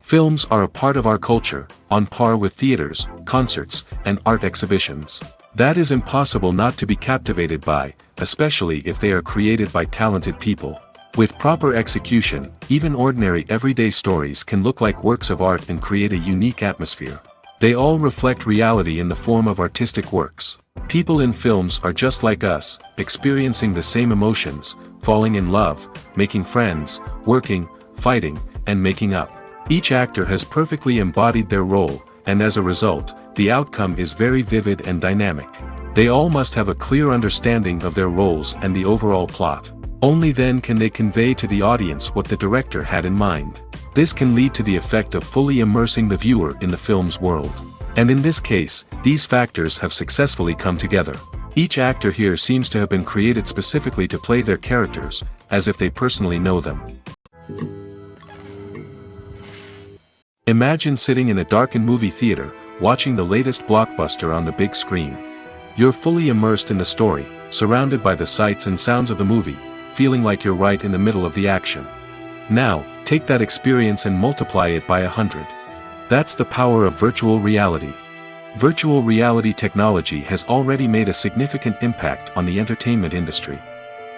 Films are a part of our culture, on par with theaters, concerts, and art exhibitions. That is impossible not to be captivated by, especially if they are created by talented people. With proper execution, even ordinary everyday stories can look like works of art and create a unique atmosphere. They all reflect reality in the form of artistic works. People in films are just like us, experiencing the same emotions, falling in love, making friends, working, fighting, and making up. Each actor has perfectly embodied their role, and as a result, the outcome is very vivid and dynamic. They all must have a clear understanding of their roles and the overall plot. Only then can they convey to the audience what the director had in mind. This can lead to the effect of fully immersing the viewer in the film's world. And in this case, these factors have successfully come together. Each actor here seems to have been created specifically to play their characters, as if they personally know them. Imagine sitting in a darkened movie theater, watching the latest blockbuster on the big screen. You're fully immersed in the story, surrounded by the sights and sounds of the movie, feeling like you're right in the middle of the action. Now, take that experience and multiply it by 100. That's the power of virtual reality. Virtual reality technology has already made a significant impact on the entertainment industry.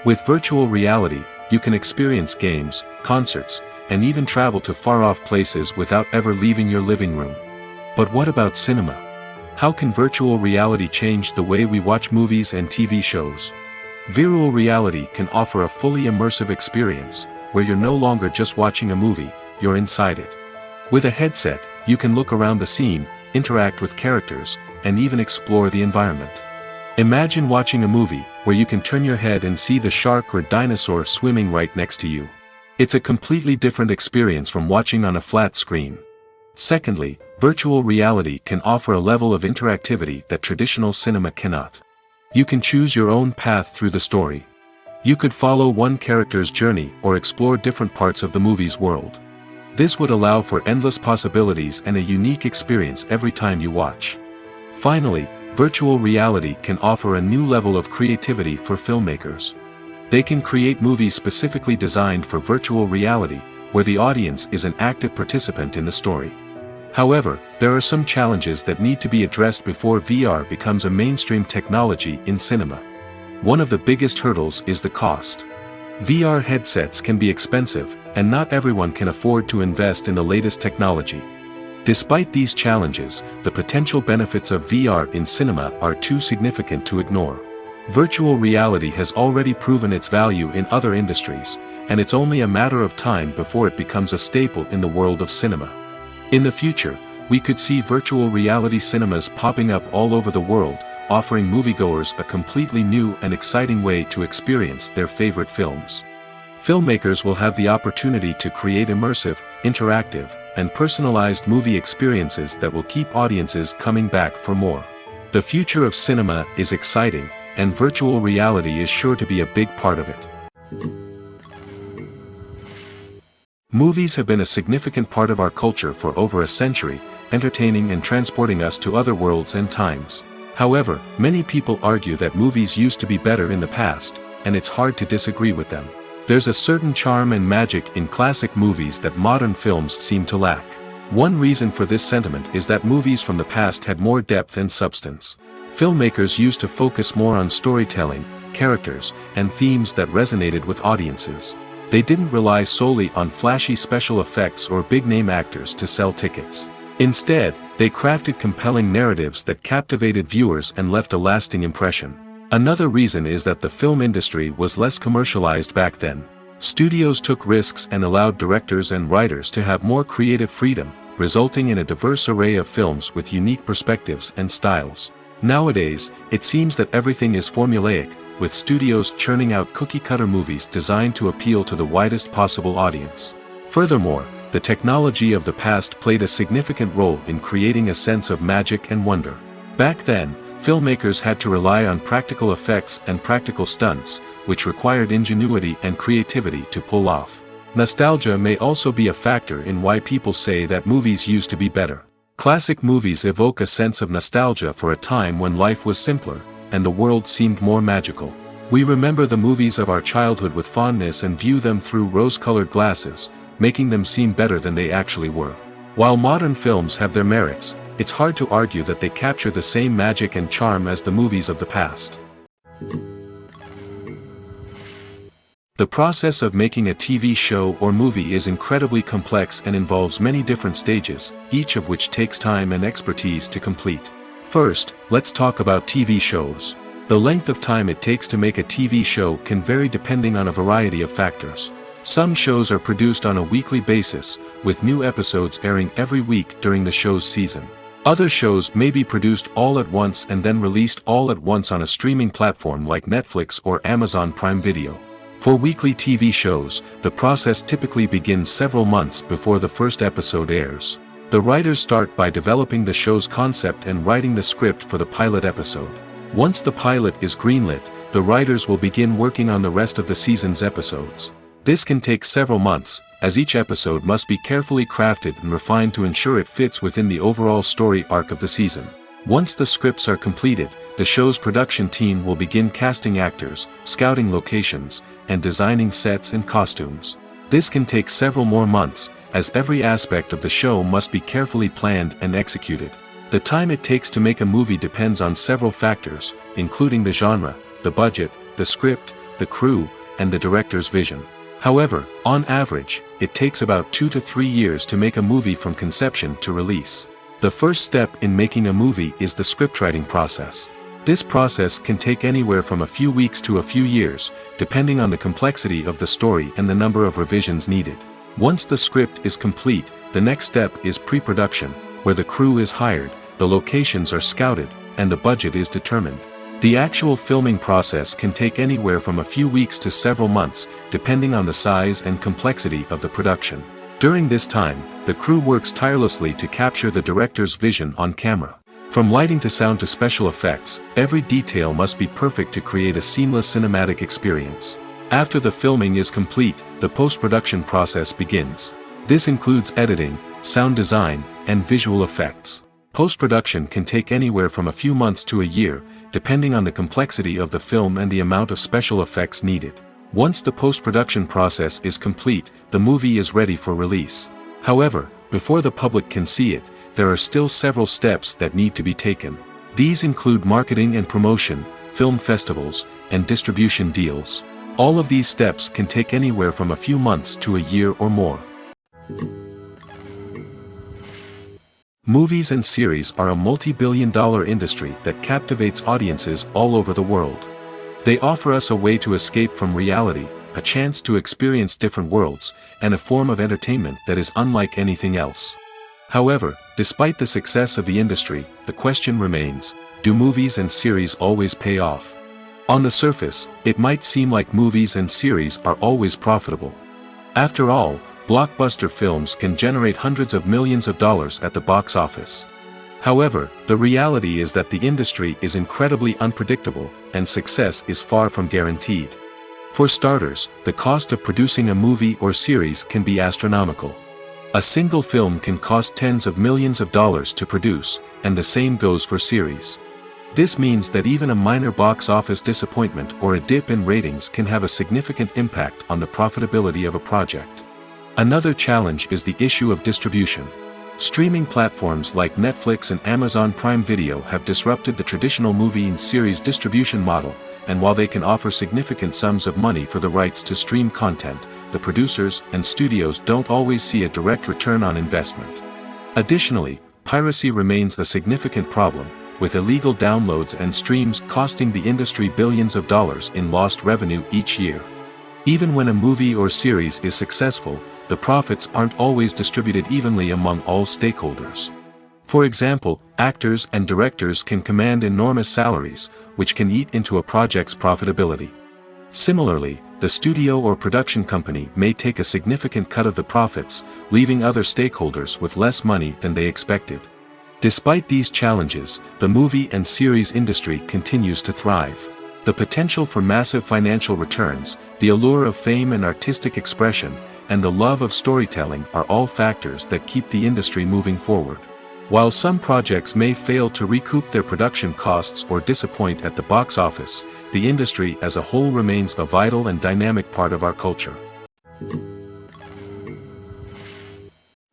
With virtual reality, you can experience games, concerts, and even travel to far-off places without ever leaving your living room. But what about cinema? How can virtual reality change the way we watch movies and TV shows? Virtual reality can offer a fully immersive experience, where you're no longer just watching a movie, you're inside it. With a headset, you can look around the scene, interact with characters, and even explore the environment. Imagine watching a movie, where you can turn your head and see the shark or dinosaur swimming right next to you. It's a completely different experience from watching on a flat screen. Secondly, virtual reality can offer a level of interactivity that traditional cinema cannot. You can choose your own path through the story. You could follow one character's journey or explore different parts of the movie's world. This would allow for endless possibilities and a unique experience every time you watch. Finally, virtual reality can offer a new level of creativity for filmmakers. They can create movies specifically designed for virtual reality, where the audience is an active participant in the story. However, there are some challenges that need to be addressed before VR becomes a mainstream technology in cinema. One of the biggest hurdles is the cost. VR headsets can be expensive, and not everyone can afford to invest in the latest technology. Despite these challenges, the potential benefits of VR in cinema are too significant to ignore. Virtual reality has already proven its value in other industries, and it's only a matter of time before it becomes a staple in the world of cinema. In the future, we could see virtual reality cinemas popping up all over the world, offering moviegoers a completely new and exciting way to experience their favorite films. Filmmakers will have the opportunity to create immersive, interactive, and personalized movie experiences that will keep audiences coming back for more. The future of cinema is exciting, and virtual reality is sure to be a big part of it. Movies have been a significant part of our culture for over a century, entertaining and transporting us to other worlds and times. However, many people argue that movies used to be better in the past, and it's hard to disagree with them. There's a certain charm and magic in classic movies that modern films seem to lack. One reason for this sentiment is that movies from the past had more depth and substance. Filmmakers used to focus more on storytelling, characters, and themes that resonated with audiences. They didn't rely solely on flashy special effects or big-name actors to sell tickets. Instead, they crafted compelling narratives that captivated viewers and left a lasting impression. Another reason is that the film industry was less commercialized back then. Studios took risks and allowed directors and writers to have more creative freedom, resulting in a diverse array of films with unique perspectives and styles. Nowadays, it seems that everything is formulaic, with studios churning out cookie-cutter movies designed to appeal to the widest possible audience. Furthermore, the technology of the past played a significant role in creating a sense of magic and wonder. Back then, filmmakers had to rely on practical effects and practical stunts, which required ingenuity and creativity to pull off. Nostalgia may also be a factor in why people say that movies used to be better. Classic movies evoke a sense of nostalgia for a time when life was simpler, and the world seemed more magical. We remember the movies of our childhood with fondness and view them through rose-colored glasses, making them seem better than they actually were. While modern films have their merits, it's hard to argue that they capture the same magic and charm as the movies of the past. The process of making a TV show or movie is incredibly complex and involves many different stages, each of which takes time and expertise to complete. First, let's talk about TV shows. The length of time it takes to make a TV show can vary depending on a variety of factors. Some shows are produced on a weekly basis, with new episodes airing every week during the show's season. Other shows may be produced all at once and then released all at once on a streaming platform like Netflix or Amazon Prime Video. For weekly TV shows, the process typically begins several months before the first episode airs. The writers start by developing the show's concept and writing the script for the pilot episode. Once the pilot is greenlit, the writers will begin working on the rest of the season's episodes. This can take several months, as each episode must be carefully crafted and refined to ensure it fits within the overall story arc of the season. Once the scripts are completed, the show's production team will begin casting actors, scouting locations, and designing sets and costumes. This can take several more months, as every aspect of the show must be carefully planned and executed. The time it takes to make a movie depends on several factors, including the genre, the budget, the script, the crew, and the director's vision. However, on average, it takes about 2 to 3 years to make a movie from conception to release. The first step in making a movie is the scriptwriting process. This process can take anywhere from a few weeks to a few years, depending on the complexity of the story and the number of revisions needed. Once the script is complete, the next step is pre-production, where the crew is hired, the locations are scouted, and the budget is determined. The actual filming process can take anywhere from a few weeks to several months, depending on the size and complexity of the production. During this time, the crew works tirelessly to capture the director's vision on camera. From lighting to sound to special effects, every detail must be perfect to create a seamless cinematic experience. After the filming is complete, the post-production process begins. This includes editing, sound design, and visual effects. Post-production can take anywhere from a few months to a year, depending on the complexity of the film and the amount of special effects needed. Once the post-production process is complete, the movie is ready for release. However, before the public can see it, there are still several steps that need to be taken. These include marketing and promotion, film festivals, and distribution deals. All of these steps can take anywhere from a few months to a year or more. Movies and series are a multi-billion-dollar industry that captivates audiences all over the world. They offer us a way to escape from reality, a chance to experience different worlds, and a form of entertainment that is unlike anything else. However, despite the success of the industry, the question remains, do movies and series always pay off? On the surface, it might seem like movies and series are always profitable. After all, blockbuster films can generate hundreds of millions of dollars at the box office. However, the reality is that the industry is incredibly unpredictable, and success is far from guaranteed. For starters, the cost of producing a movie or series can be astronomical. A single film can cost tens of millions of dollars to produce, and the same goes for series. This means that even a minor box office disappointment or a dip in ratings can have a significant impact on the profitability of a project. Another challenge is the issue of distribution. Streaming platforms like Netflix and Amazon Prime Video have disrupted the traditional movie and series distribution model, and while they can offer significant sums of money for the rights to stream content, the producers and studios don't always see a direct return on investment. Additionally, piracy remains a significant problem, with illegal downloads and streams costing the industry billions of dollars in lost revenue each year. Even when a movie or series is successful, the profits aren't always distributed evenly among all stakeholders. For example, actors and directors can command enormous salaries, which can eat into a project's profitability. Similarly, the studio or production company may take a significant cut of the profits, leaving other stakeholders with less money than they expected. Despite these challenges, the movie and series industry continues to thrive. The potential for massive financial returns, the allure of fame and artistic expression, and the love of storytelling are all factors that keep the industry moving forward. While some projects may fail to recoup their production costs or disappoint at the box office, the industry as a whole remains a vital and dynamic part of our culture.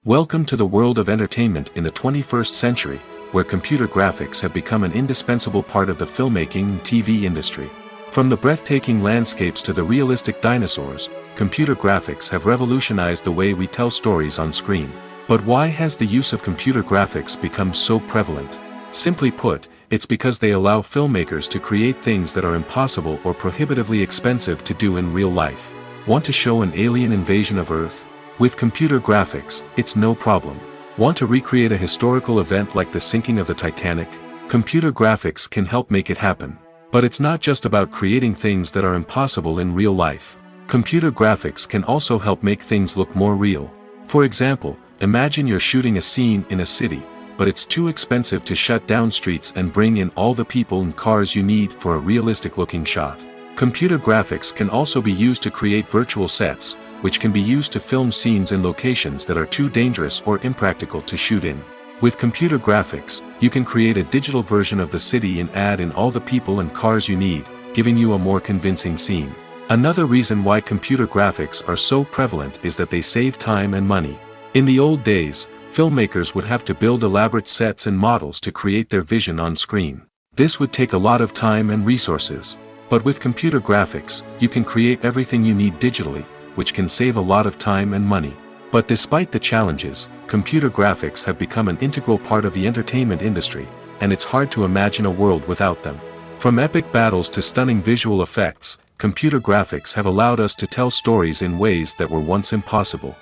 Welcome to the world of entertainment in the 21st century, where computer graphics have become an indispensable part of the filmmaking and TV industry. From the breathtaking landscapes to the realistic dinosaurs, computer graphics have revolutionized the way we tell stories on screen. But why has the use of computer graphics become so prevalent? Simply put, it's because they allow filmmakers to create things that are impossible or prohibitively expensive to do in real life. Want to show an alien invasion of Earth? With computer graphics, it's no problem. Want to recreate a historical event like the sinking of the Titanic? Computer graphics can help make it happen. But it's not just about creating things that are impossible in real life. Computer graphics can also help make things look more real. For example, imagine you're shooting a scene in a city, but it's too expensive to shut down streets and bring in all the people and cars you need for a realistic-looking shot. Computer graphics can also be used to create virtual sets, which can be used to film scenes in locations that are too dangerous or impractical to shoot in. With computer graphics, you can create a digital version of the city and add in all the people and cars you need, giving you a more convincing scene. Another reason why computer graphics are so prevalent is that they save time and money. In the old days, filmmakers would have to build elaborate sets and models to create their vision on screen. This would take a lot of time and resources. But with computer graphics, you can create everything you need digitally, which can save a lot of time and money. But despite the challenges, computer graphics have become an integral part of the entertainment industry, and it's hard to imagine a world without them. From epic battles to stunning visual effects, computer graphics have allowed us to tell stories in ways that were once impossible.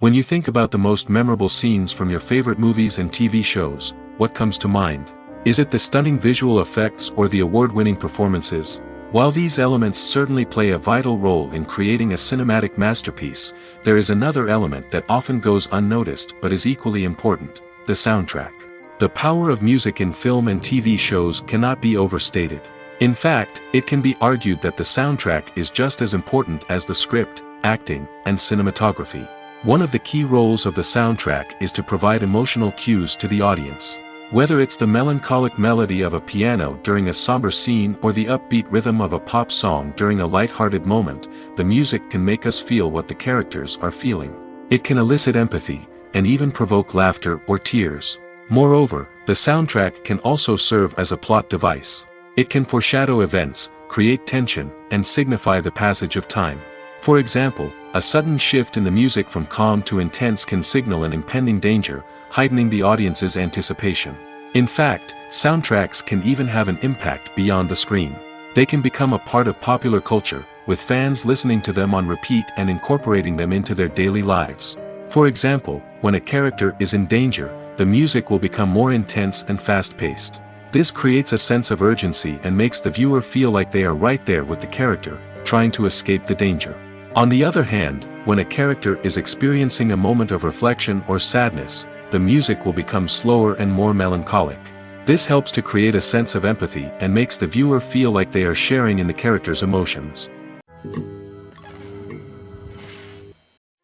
When you think about the most memorable scenes from your favorite movies and TV shows, what comes to mind? Is it the stunning visual effects or the award-winning performances? While these elements certainly play a vital role in creating a cinematic masterpiece, there is another element that often goes unnoticed but is equally important: the soundtrack. The power of music in film and TV shows cannot be overstated. In fact, it can be argued that the soundtrack is just as important as the script, acting, and cinematography. One of the key roles of the soundtrack is to provide emotional cues to the audience. Whether it's the melancholic melody of a piano during a somber scene or the upbeat rhythm of a pop song during a light-hearted moment, the music can make us feel what the characters are feeling. It can elicit empathy, and even provoke laughter or tears. Moreover, the soundtrack can also serve as a plot device. It can foreshadow events, create tension, and signify the passage of time. For example, a sudden shift in the music from calm to intense can signal an impending danger, heightening the audience's anticipation. In fact, soundtracks can even have an impact beyond the screen. They can become a part of popular culture, with fans listening to them on repeat and incorporating them into their daily lives. For example, when a character is in danger, the music will become more intense and fast-paced. This creates a sense of urgency and makes the viewer feel like they are right there with the character, trying to escape the danger. On the other hand, when a character is experiencing a moment of reflection or sadness, the music will become slower and more melancholic. This helps to create a sense of empathy and makes the viewer feel like they are sharing in the character's emotions.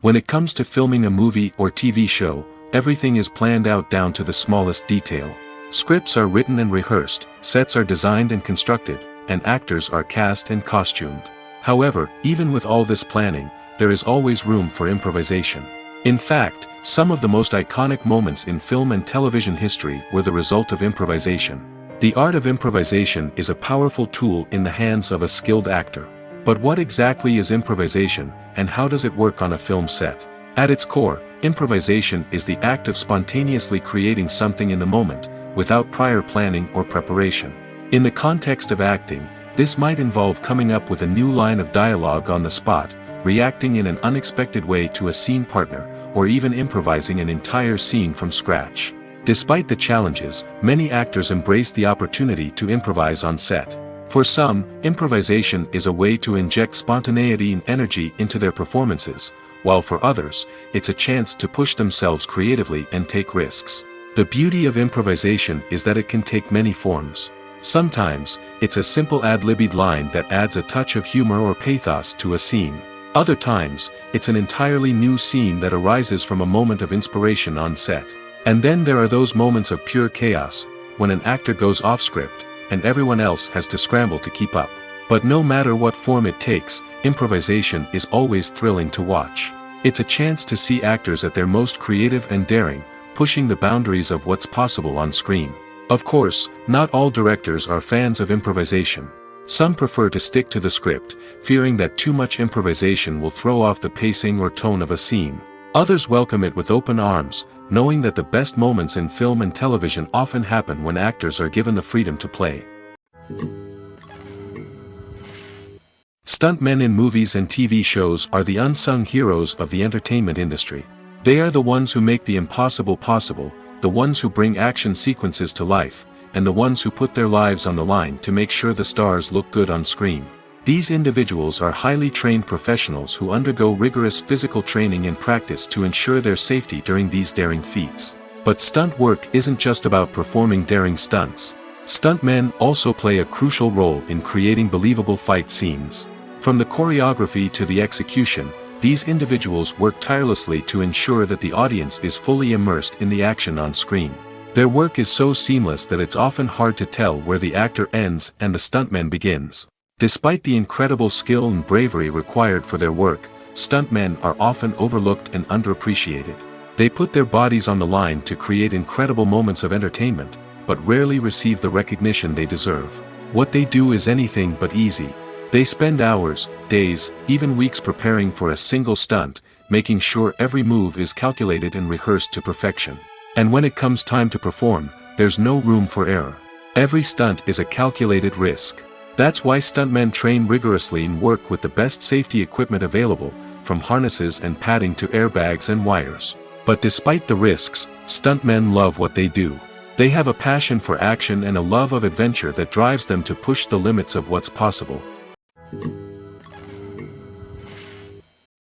When it comes to filming a movie or TV show, everything is planned out down to the smallest detail. Scripts are written and rehearsed, sets are designed and constructed, and actors are cast and costumed. However, even with all this planning, there is always room for improvisation. In fact, some of the most iconic moments in film and television history were the result of improvisation. The art of improvisation is a powerful tool in the hands of a skilled actor. But what exactly is improvisation, and how does it work on a film set? At its core, improvisation is the act of spontaneously creating something in the moment, without prior planning or preparation. In the context of acting, this might involve coming up with a new line of dialogue on the spot, reacting in an unexpected way to a scene partner, or even improvising an entire scene from scratch. Despite the challenges, many actors embrace the opportunity to improvise on set. For some, improvisation is a way to inject spontaneity and energy into their performances, while for others, it's a chance to push themselves creatively and take risks. The beauty of improvisation is that it can take many forms. Sometimes, it's a simple ad-libbed line that adds a touch of humor or pathos to a scene. Other times, it's an entirely new scene that arises from a moment of inspiration on set. And then there are those moments of pure chaos, when an actor goes off script, and everyone else has to scramble to keep up. But no matter what form it takes, improvisation is always thrilling to watch. It's a chance to see actors at their most creative and daring, pushing the boundaries of what's possible on screen. Of course, not all directors are fans of improvisation. Some prefer to stick to the script, fearing that too much improvisation will throw off the pacing or tone of a scene. Others welcome it with open arms, knowing that the best moments in film and television often happen when actors are given the freedom to play. Stuntmen in movies and TV shows are the unsung heroes of the entertainment industry. They are the ones who make the impossible possible, the ones who bring action sequences to life, and the ones who put their lives on the line to make sure the stars look good on screen. These individuals are highly trained professionals who undergo rigorous physical training and practice to ensure their safety during these daring feats. But stunt work isn't just about performing daring stunts. Stuntmen also play a crucial role in creating believable fight scenes. From the choreography to the execution, these individuals work tirelessly to ensure that the audience is fully immersed in the action on screen. Their work is so seamless that it's often hard to tell where the actor ends and the stuntman begins. Despite the incredible skill and bravery required for their work, stuntmen are often overlooked and underappreciated. They put their bodies on the line to create incredible moments of entertainment, but rarely receive the recognition they deserve. What they do is anything but easy. They spend hours, days, even weeks preparing for a single stunt, making sure every move is calculated and rehearsed to perfection. And when it comes time to perform, there's no room for error. Every stunt is a calculated risk. That's why stuntmen train rigorously and work with the best safety equipment available, from harnesses and padding to airbags and wires. But despite the risks, stuntmen love what they do. They have a passion for action and a love of adventure that drives them to push the limits of what's possible.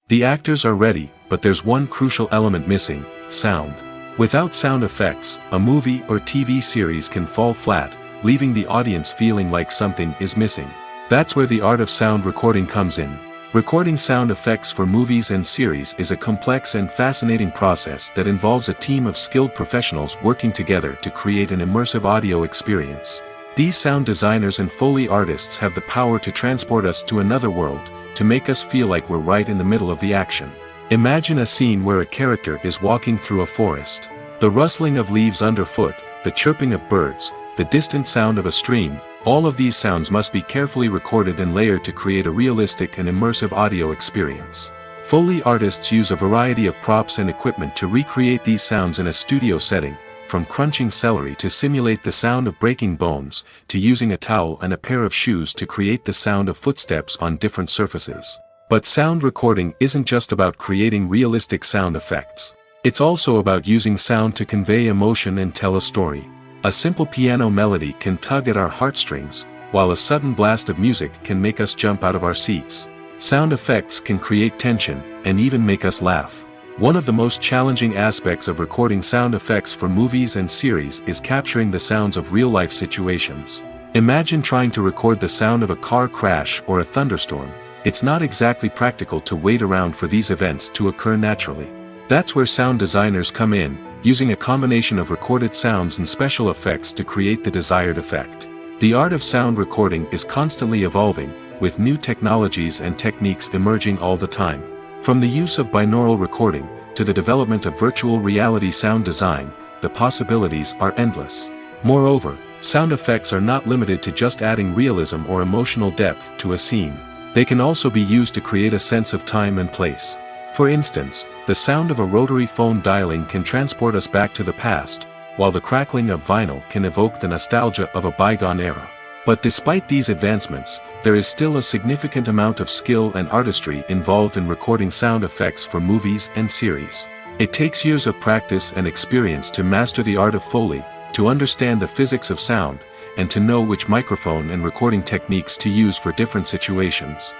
The actors are ready, but there's one crucial element missing: sound. Without sound effects, a movie or TV series can fall flat, leaving the audience feeling like something is missing. That's where the art of sound recording comes in. Recording sound effects for movies and series is a complex and fascinating process that involves a team of skilled professionals working together to create an immersive audio experience. These sound designers and Foley artists have the power to transport us to another world, to make us feel like we're right in the middle of the action. Imagine a scene where a character is walking through a forest. The rustling of leaves underfoot, the chirping of birds, the distant sound of a stream, all of these sounds must be carefully recorded and layered to create a realistic and immersive audio experience. Foley artists use a variety of props and equipment to recreate these sounds in a studio setting, from crunching celery to simulate the sound of breaking bones, to using a towel and a pair of shoes to create the sound of footsteps on different surfaces. But sound recording isn't just about creating realistic sound effects. It's also about using sound to convey emotion and tell a story. A simple piano melody can tug at our heartstrings, while a sudden blast of music can make us jump out of our seats. Sound effects can create tension, and even make us laugh. One of the most challenging aspects of recording sound effects for movies and series is capturing the sounds of real-life situations. Imagine trying to record the sound of a car crash or a thunderstorm. It's not exactly practical to wait around for these events to occur naturally. That's where sound designers come in, using a combination of recorded sounds and special effects to create the desired effect. The art of sound recording is constantly evolving, with new technologies and techniques emerging all the time. From the use of binaural recording, to the development of virtual reality sound design, the possibilities are endless. Moreover, sound effects are not limited to just adding realism or emotional depth to a scene. They can also be used to create a sense of time and place. For instance, the sound of a rotary phone dialing can transport us back to the past, while the crackling of vinyl can evoke the nostalgia of a bygone era. But despite these advancements, there is still a significant amount of skill and artistry involved in recording sound effects for movies and series. It takes years of practice and experience to master the art of Foley, to understand the physics of sound, and to know which microphone and recording techniques to use for different situations.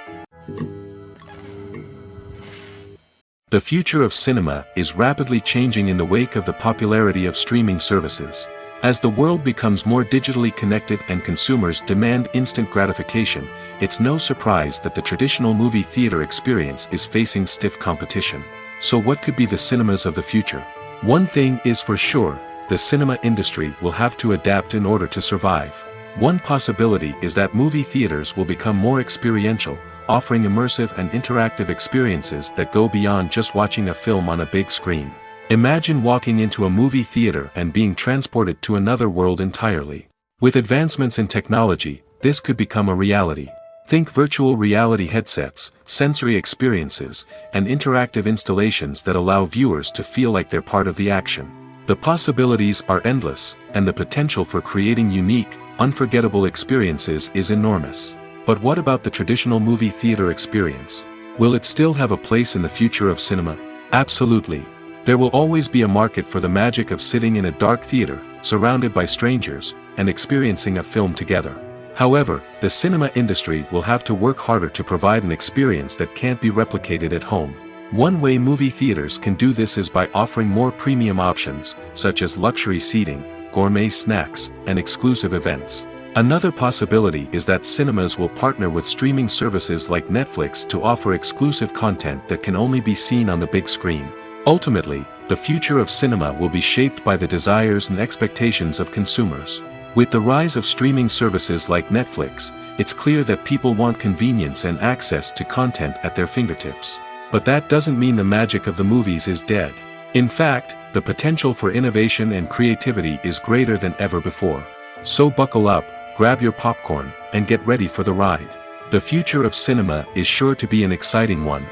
The future of cinema is rapidly changing in the wake of the popularity of streaming services. As the world becomes more digitally connected and consumers demand instant gratification, it's no surprise that the traditional movie theater experience is facing stiff competition. So what could be the cinemas of the future? One thing is for sure, the cinema industry will have to adapt in order to survive. One possibility is that movie theaters will become more experiential, offering immersive and interactive experiences that go beyond just watching a film on a big screen. Imagine walking into a movie theater and being transported to another world entirely. With advancements in technology, this could become a reality. Think virtual reality headsets, sensory experiences, and interactive installations that allow viewers to feel like they're part of the action. The possibilities are endless, and the potential for creating unique, unforgettable experiences is enormous. But what about the traditional movie theater experience? Will it still have a place in the future of cinema? Absolutely. There will always be a market for the magic of sitting in a dark theater, surrounded by strangers, and experiencing a film together. However, the cinema industry will have to work harder to provide an experience that can't be replicated at home. One way movie theaters can do this is by offering more premium options, such as luxury seating, gourmet snacks, and exclusive events. Another possibility is that cinemas will partner with streaming services like Netflix to offer exclusive content that can only be seen on the big screen. Ultimately, the future of cinema will be shaped by the desires and expectations of consumers. With the rise of streaming services like Netflix, it's clear that people want convenience and access to content at their fingertips. But that doesn't mean the magic of the movies is dead. In fact, the potential for innovation and creativity is greater than ever before. So buckle up, grab your popcorn, and get ready for the ride. The future of cinema is sure to be an exciting one.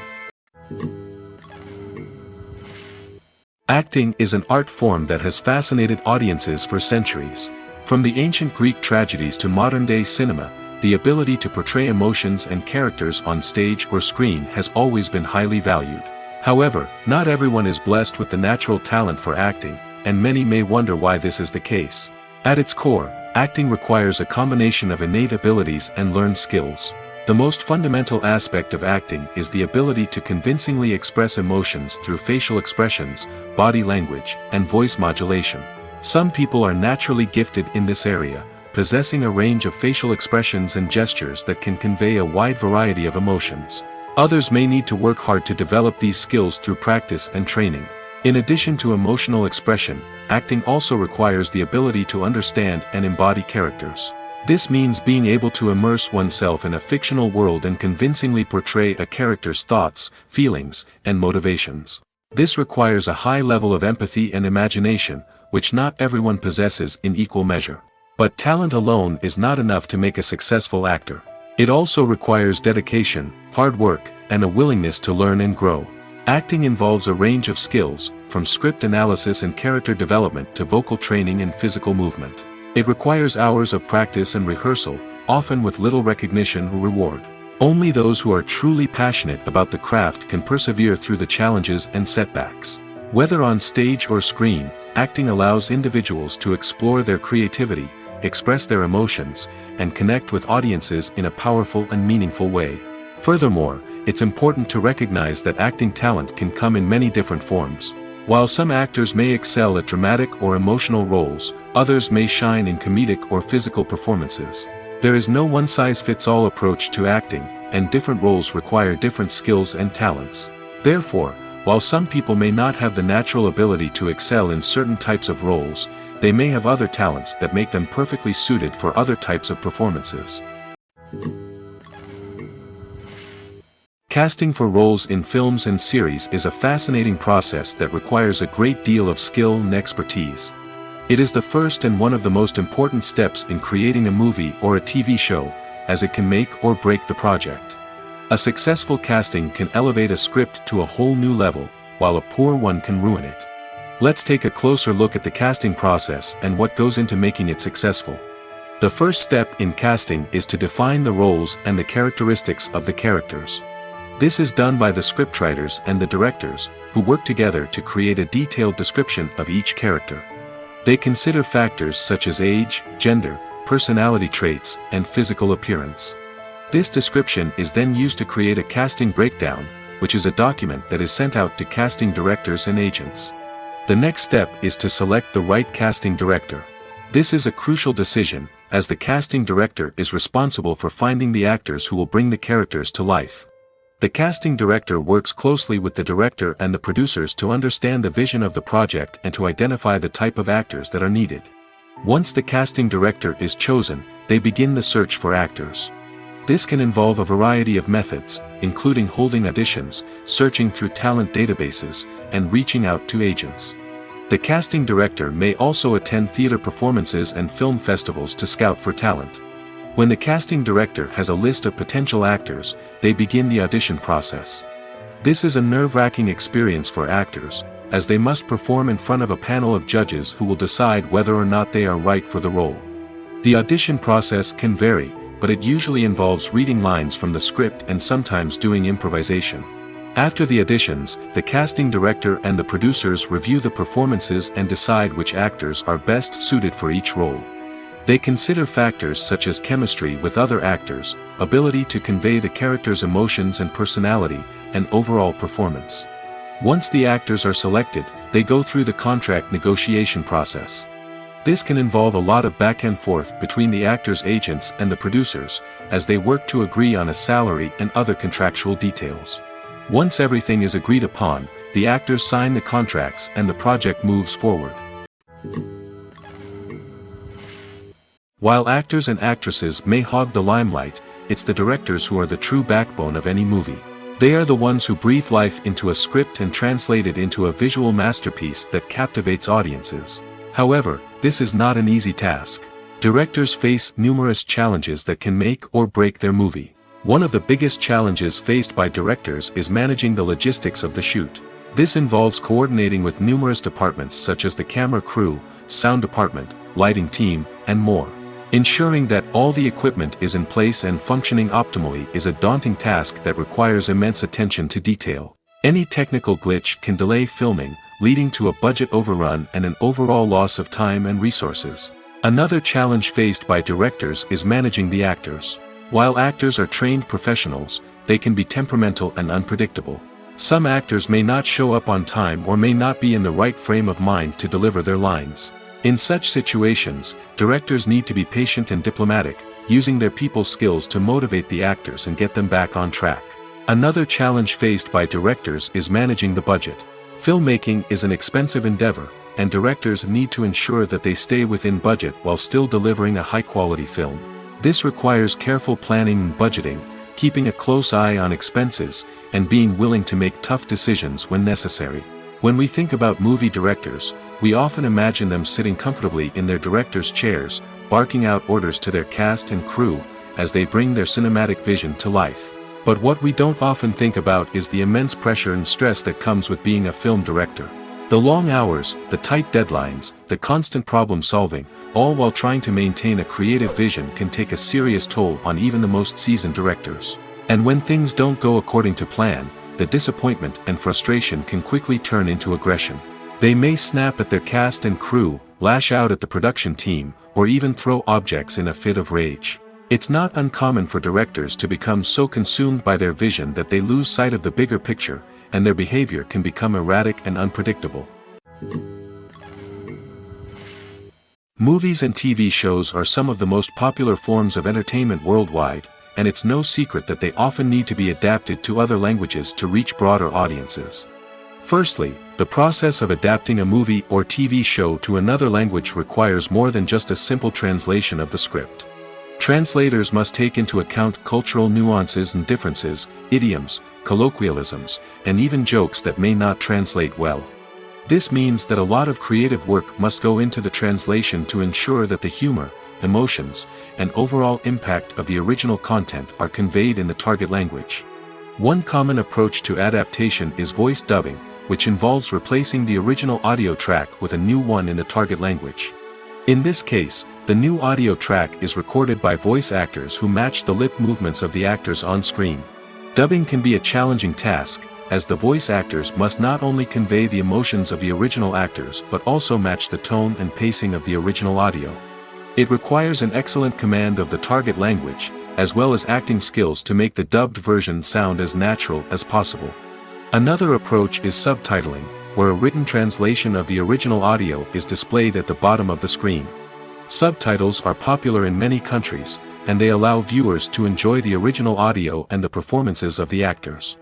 Acting is an art form that has fascinated audiences for centuries. From the ancient Greek tragedies to modern-day cinema, the ability to portray emotions and characters on stage or screen has always been highly valued. However, not everyone is blessed with the natural talent for acting, and many may wonder why this is the case. At its core, acting requires a combination of innate abilities and learned skills. The most fundamental aspect of acting is the ability to convincingly express emotions through facial expressions, body language, and voice modulation. Some people are naturally gifted in this area, possessing a range of facial expressions and gestures that can convey a wide variety of emotions. Others may need to work hard to develop these skills through practice and training. In addition to emotional expression, acting also requires the ability to understand and embody characters. This means being able to immerse oneself in a fictional world and convincingly portray a character's thoughts, feelings, and motivations. This requires a high level of empathy and imagination, which not everyone possesses in equal measure. But talent alone is not enough to make a successful actor. It also requires dedication, hard work, and a willingness to learn and grow. Acting involves a range of skills, from script analysis and character development to vocal training and physical movement. It requires hours of practice and rehearsal, often with little recognition or reward. Only those who are truly passionate about the craft can persevere through the challenges and setbacks. Whether on stage or screen, acting allows individuals to explore their creativity, express their emotions, and connect with audiences in a powerful and meaningful way. Furthermore, it's important to recognize that acting talent can come in many different forms. While some actors may excel at dramatic or emotional roles, others may shine in comedic or physical performances. There is no one-size-fits-all approach to acting, and different roles require different skills and talents. Therefore, while some people may not have the natural ability to excel in certain types of roles, they may have other talents that make them perfectly suited for other types of performances. Casting for roles in films and series is a fascinating process that requires a great deal of skill and expertise. It is the first and one of the most important steps in creating a movie or a TV show, as it can make or break the project. A successful casting can elevate a script to a whole new level, while a poor one can ruin it. Let's take a closer look at the casting process and what goes into making it successful. The first step in casting is to define the roles and the characteristics of the characters. This is done by the scriptwriters and the directors, who work together to create a detailed description of each character. They consider factors such as age, gender, personality traits, and physical appearance. This description is then used to create a casting breakdown, which is a document that is sent out to casting directors and agents. The next step is to select the right casting director. This is a crucial decision, as the casting director is responsible for finding the actors who will bring the characters to life. The casting director works closely with the director and the producers to understand the vision of the project and to identify the type of actors that are needed. Once the casting director is chosen, they begin the search for actors. This can involve a variety of methods, including holding auditions, searching through talent databases, and reaching out to agents. The casting director may also attend theater performances and film festivals to scout for talent. When the casting director has a list of potential actors, they begin the audition process. This is a nerve-wracking experience for actors, as they must perform in front of a panel of judges who will decide whether or not they are right for the role. The audition process can vary, but it usually involves reading lines from the script and sometimes doing improvisation. After the auditions, the casting director and the producers review the performances and decide which actors are best suited for each role. They consider factors such as chemistry with other actors, ability to convey the character's emotions and personality, and overall performance. Once the actors are selected, they go through the contract negotiation process. This can involve a lot of back and forth between the actors' agents and the producers, as they work to agree on a salary and other contractual details. Once everything is agreed upon, the actors sign the contracts and the project moves forward. While actors and actresses may hog the limelight, it's the directors who are the true backbone of any movie. They are the ones who breathe life into a script and translate it into a visual masterpiece that captivates audiences. However, this is not an easy task. Directors face numerous challenges that can make or break their movie. One of the biggest challenges faced by directors is managing the logistics of the shoot. This involves coordinating with numerous departments such as the camera crew, sound department, lighting team, and more. Ensuring that all the equipment is in place and functioning optimally is a daunting task that requires immense attention to detail. Any technical glitch can delay filming, leading to a budget overrun and an overall loss of time and resources. Another challenge faced by directors is managing the actors. While actors are trained professionals, they can be temperamental and unpredictable. Some actors may not show up on time or may not be in the right frame of mind to deliver their lines. In such situations, directors need to be patient and diplomatic, using their people skills to motivate the actors and get them back on track. Another challenge faced by directors is managing the budget. Filmmaking is an expensive endeavor, and directors need to ensure that they stay within budget while still delivering a high-quality film. This requires careful planning and budgeting, keeping a close eye on expenses, and being willing to make tough decisions when necessary. When we think about movie directors, we often imagine them sitting comfortably in their director's chairs, barking out orders to their cast and crew, as they bring their cinematic vision to life. But what we don't often think about is the immense pressure and stress that comes with being a film director. The long hours, the tight deadlines, the constant problem solving, all while trying to maintain a creative vision can take a serious toll on even the most seasoned directors. And when things don't go according to plan, the disappointment and frustration can quickly turn into aggression. They may snap at their cast and crew, lash out at the production team, or even throw objects in a fit of rage. It's not uncommon for directors to become so consumed by their vision that they lose sight of the bigger picture, and their behavior can become erratic and unpredictable. Movies and TV shows are some of the most popular forms of entertainment worldwide, and it's no secret that they often need to be adapted to other languages to reach broader audiences. Firstly, the process of adapting a movie or TV show to another language requires more than just a simple translation of the script. Translators must take into account cultural nuances and differences, idioms, colloquialisms, and even jokes that may not translate well. This means that a lot of creative work must go into the translation to ensure that the humor, emotions, and overall impact of the original content are conveyed in the target language. One common approach to adaptation is voice dubbing, which involves replacing the original audio track with a new one in the target language. In this case, the new audio track is recorded by voice actors who match the lip movements of the actors on screen. Dubbing can be a challenging task, as the voice actors must not only convey the emotions of the original actors but also match the tone and pacing of the original audio. It requires an excellent command of the target language, as well as acting skills to make the dubbed version sound as natural as possible. Another approach is subtitling, where a written translation of the original audio is displayed at the bottom of the screen. Subtitles are popular in many countries, and they allow viewers to enjoy the original audio and the performances of the actors.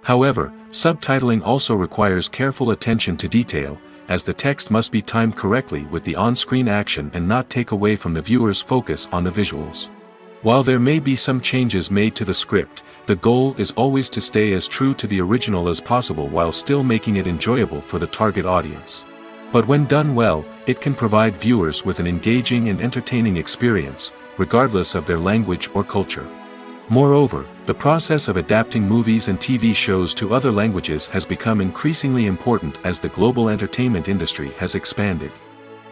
However, subtitling also requires careful attention to detail, as the text must be timed correctly with the on-screen action and not take away from the viewer's focus on the visuals. While there may be some changes made to the script, the goal is always to stay as true to the original as possible while still making it enjoyable for the target audience. But when done well, it can provide viewers with an engaging and entertaining experience, regardless of their language or culture. Moreover, the process of adapting movies and TV shows to other languages has become increasingly important as the global entertainment industry has expanded.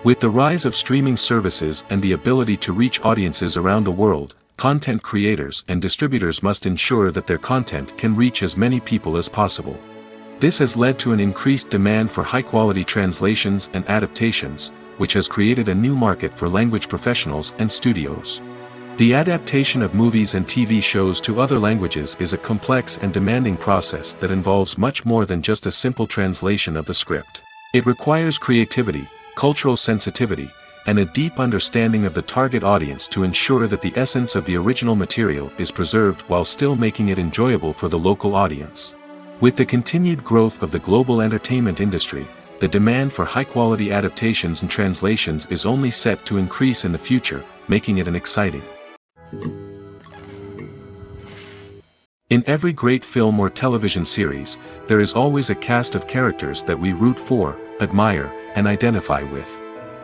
With the rise of streaming services and the ability to reach audiences around the world, content creators and distributors must ensure that their content can reach as many people as possible. This has led to an increased demand for high-quality translations and adaptations, which has created a new market for language professionals and studios. The adaptation of movies and TV shows to other languages is a complex and demanding process that involves much more than just a simple translation of the script. It requires creativity, cultural sensitivity, and a deep understanding of the target audience to ensure that the essence of the original material is preserved while still making it enjoyable for the local audience. With the continued growth of the global entertainment industry, the demand for high-quality adaptations and translations is only set to increase in the future, making it an exciting. In every great film or television series, there is always a cast of characters that we root for, admire, and identify with.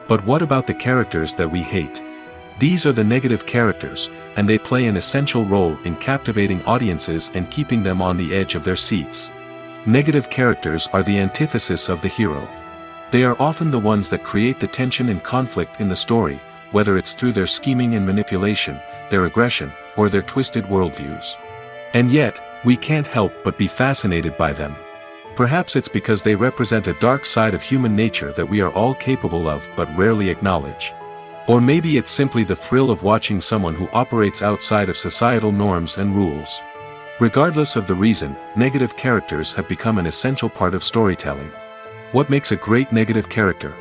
But what about the characters that we hate? These are the negative characters, and they play an essential role in captivating audiences and keeping them on the edge of their seats. Negative characters are the antithesis of the hero. They are often the ones that create the tension and conflict in the story, whether it's through their scheming and manipulation, their aggression, or their twisted worldviews. And yet, we can't help but be fascinated by them. Perhaps it's because they represent a dark side of human nature that we are all capable of but rarely acknowledge. Or maybe it's simply the thrill of watching someone who operates outside of societal norms and rules. Regardless of the reason, negative characters have become an essential part of storytelling. What makes a great negative character?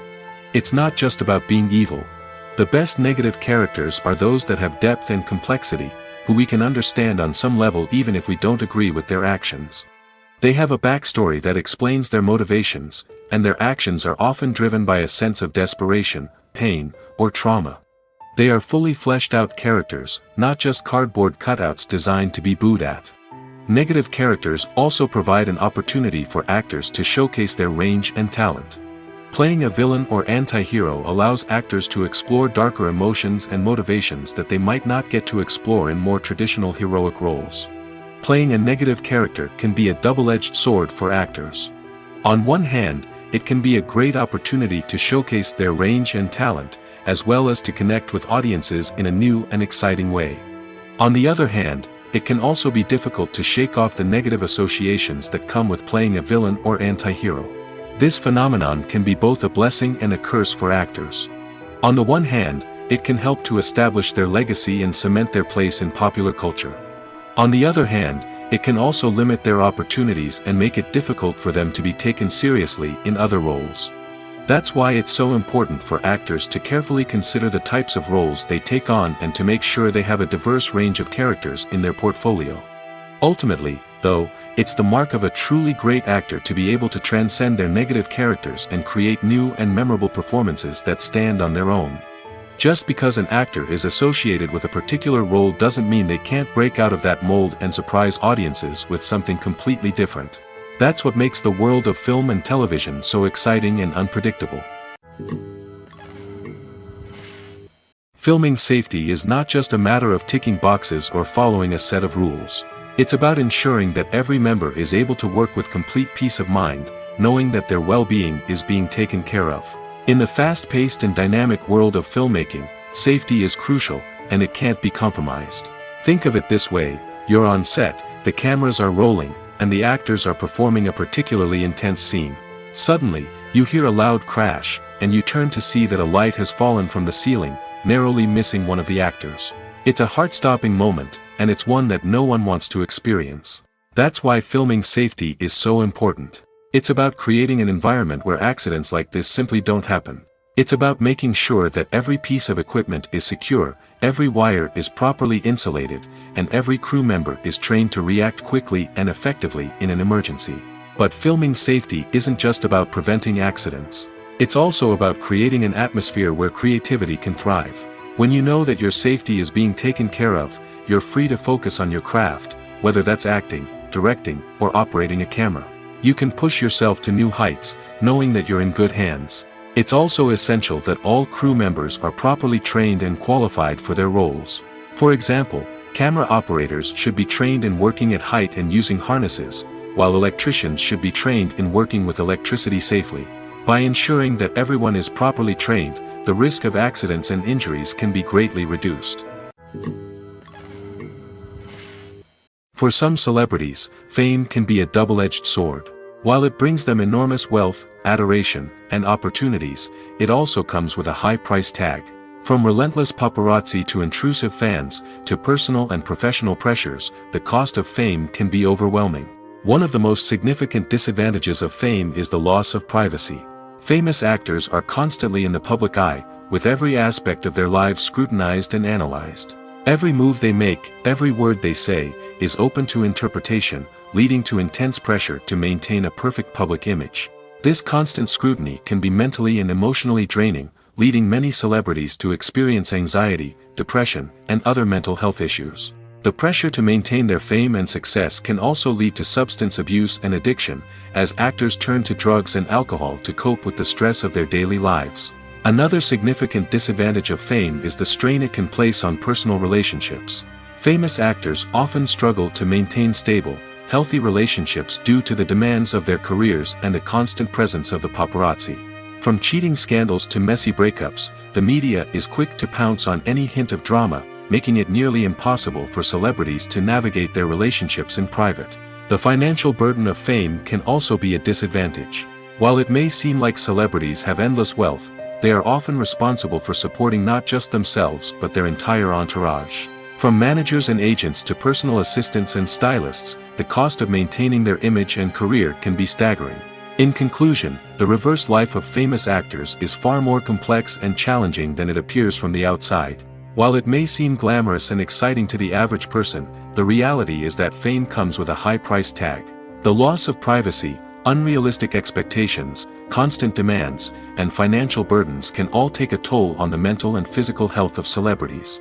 It's not just about being evil. The best negative characters are those that have depth and complexity, who we can understand on some level even if we don't agree with their actions. They have a backstory that explains their motivations, and their actions are often driven by a sense of desperation, pain, or trauma. They are fully fleshed out characters, not just cardboard cutouts designed to be booed at. Negative characters also provide an opportunity for actors to showcase their range and talent. Playing a villain or anti-hero allows actors to explore darker emotions and motivations that they might not get to explore in more traditional heroic roles. Playing a negative character can be a double-edged sword for actors. On one hand, it can be a great opportunity to showcase their range and talent, as well as to connect with audiences in a new and exciting way. On the other hand, it can also be difficult to shake off the negative associations that come with playing a villain or anti-hero. This phenomenon can be both a blessing and a curse for actors. On the one hand, it can help to establish their legacy and cement their place in popular culture. On the other hand, it can also limit their opportunities and make it difficult for them to be taken seriously in other roles. That's why it's so important for actors to carefully consider the types of roles they take on and to make sure they have a diverse range of characters in their portfolio. Ultimately, though, it's the mark of a truly great actor to be able to transcend their negative characters and create new and memorable performances that stand on their own. Just because an actor is associated with a particular role doesn't mean they can't break out of that mold and surprise audiences with something completely different. That's what makes the world of film and television so exciting and unpredictable. Filming safety is not just a matter of ticking boxes or following a set of rules. It's about ensuring that every member is able to work with complete peace of mind, knowing that their well-being is being taken care of. In the fast-paced and dynamic world of filmmaking, safety is crucial, and it can't be compromised. Think of it this way: you're on set, the cameras are rolling, and the actors are performing a particularly intense scene. Suddenly, you hear a loud crash, and you turn to see that a light has fallen from the ceiling, narrowly missing one of the actors. It's a heart-stopping moment, and it's one that no one wants to experience. That's why filming safety is so important. It's about creating an environment where accidents like this simply don't happen. It's about making sure that every piece of equipment is secure, every wire is properly insulated, and every crew member is trained to react quickly and effectively in an emergency. But filming safety isn't just about preventing accidents. It's also about creating an atmosphere where creativity can thrive. When you know that your safety is being taken care of, you're free to focus on your craft, whether that's acting, directing, or operating a camera. You can push yourself to new heights, knowing that you're in good hands. It's also essential that all crew members are properly trained and qualified for their roles. For example, camera operators should be trained in working at height and using harnesses, while electricians should be trained in working with electricity safely. By ensuring that everyone is properly trained, the risk of accidents and injuries can be greatly reduced. For some celebrities, fame can be a double-edged sword. While it brings them enormous wealth, adoration, and opportunities, it also comes with a high price tag. From relentless paparazzi to intrusive fans, to personal and professional pressures, the cost of fame can be overwhelming. One of the most significant disadvantages of fame is the loss of privacy. Famous actors are constantly in the public eye, with every aspect of their lives scrutinized and analyzed. Every move they make, every word they say, is open to interpretation, leading to intense pressure to maintain a perfect public image. This constant scrutiny can be mentally and emotionally draining, leading many celebrities to experience anxiety, depression, and other mental health issues. The pressure to maintain their fame and success can also lead to substance abuse and addiction, as actors turn to drugs and alcohol to cope with the stress of their daily lives. Another significant disadvantage of fame is the strain it can place on personal relationships. Famous actors often struggle to maintain stable, healthy relationships due to the demands of their careers and the constant presence of the paparazzi. From cheating scandals to messy breakups, the media is quick to pounce on any hint of drama, making it nearly impossible for celebrities to navigate their relationships in private. The financial burden of fame can also be a disadvantage. While it may seem like celebrities have endless wealth, they are often responsible for supporting not just themselves but their entire entourage. From managers and agents to personal assistants and stylists, the cost of maintaining their image and career can be staggering. In conclusion, the reverse life of famous actors is far more complex and challenging than it appears from the outside. While it may seem glamorous and exciting to the average person, the reality is that fame comes with a high price tag. The loss of privacy, unrealistic expectations, constant demands, and financial burdens can all take a toll on the mental and physical health of celebrities.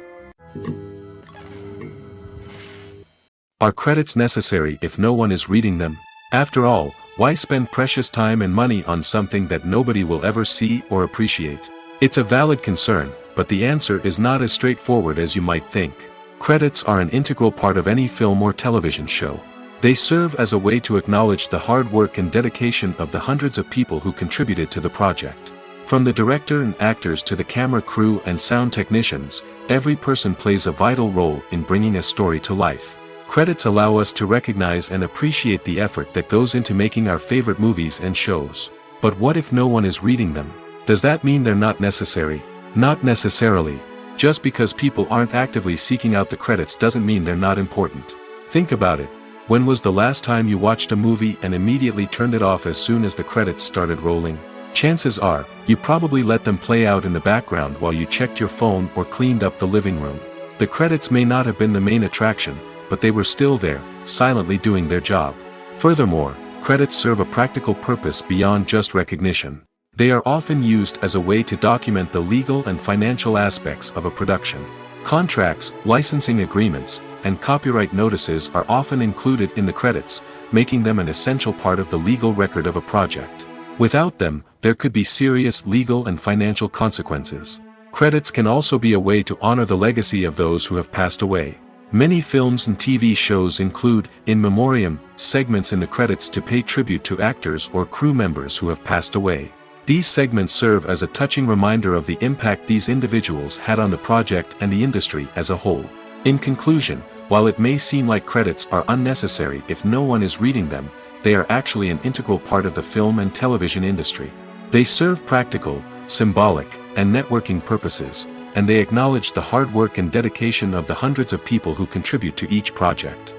Are credits necessary if no one is reading them? After all, why spend precious time and money on something that nobody will ever see or appreciate? It's a valid concern, but the answer is not as straightforward as you might think. Credits are an integral part of any film or television show. They serve as a way to acknowledge the hard work and dedication of the hundreds of people who contributed to the project. From the director and actors to the camera crew and sound technicians, every person plays a vital role in bringing a story to life. Credits allow us to recognize and appreciate the effort that goes into making our favorite movies and shows. But what if no one is reading them? Does that mean they're not necessary? Not necessarily. Just because people aren't actively seeking out the credits doesn't mean they're not important. Think about it. When was the last time you watched a movie and immediately turned it off as soon as the credits started rolling? Chances are, you probably let them play out in the background while you checked your phone or cleaned up the living room. The credits may not have been the main attraction, but they were still there, silently doing their job. Furthermore, credits serve a practical purpose beyond just recognition. They are often used as a way to document the legal and financial aspects of a production. Contracts, licensing agreements, and copyright notices are often included in the credits, making them an essential part of the legal record of a project. Without them, there could be serious legal and financial consequences. Credits can also be a way to honor the legacy of those who have passed away. Many films and TV shows include, in memoriam, segments in the credits to pay tribute to actors or crew members who have passed away. These segments serve as a touching reminder of the impact these individuals had on the project and the industry as a whole. In conclusion, while it may seem like credits are unnecessary if no one is reading them, they are actually an integral part of the film and television industry. They serve practical, symbolic, and networking purposes, and they acknowledge the hard work and dedication of the hundreds of people who contribute to each project.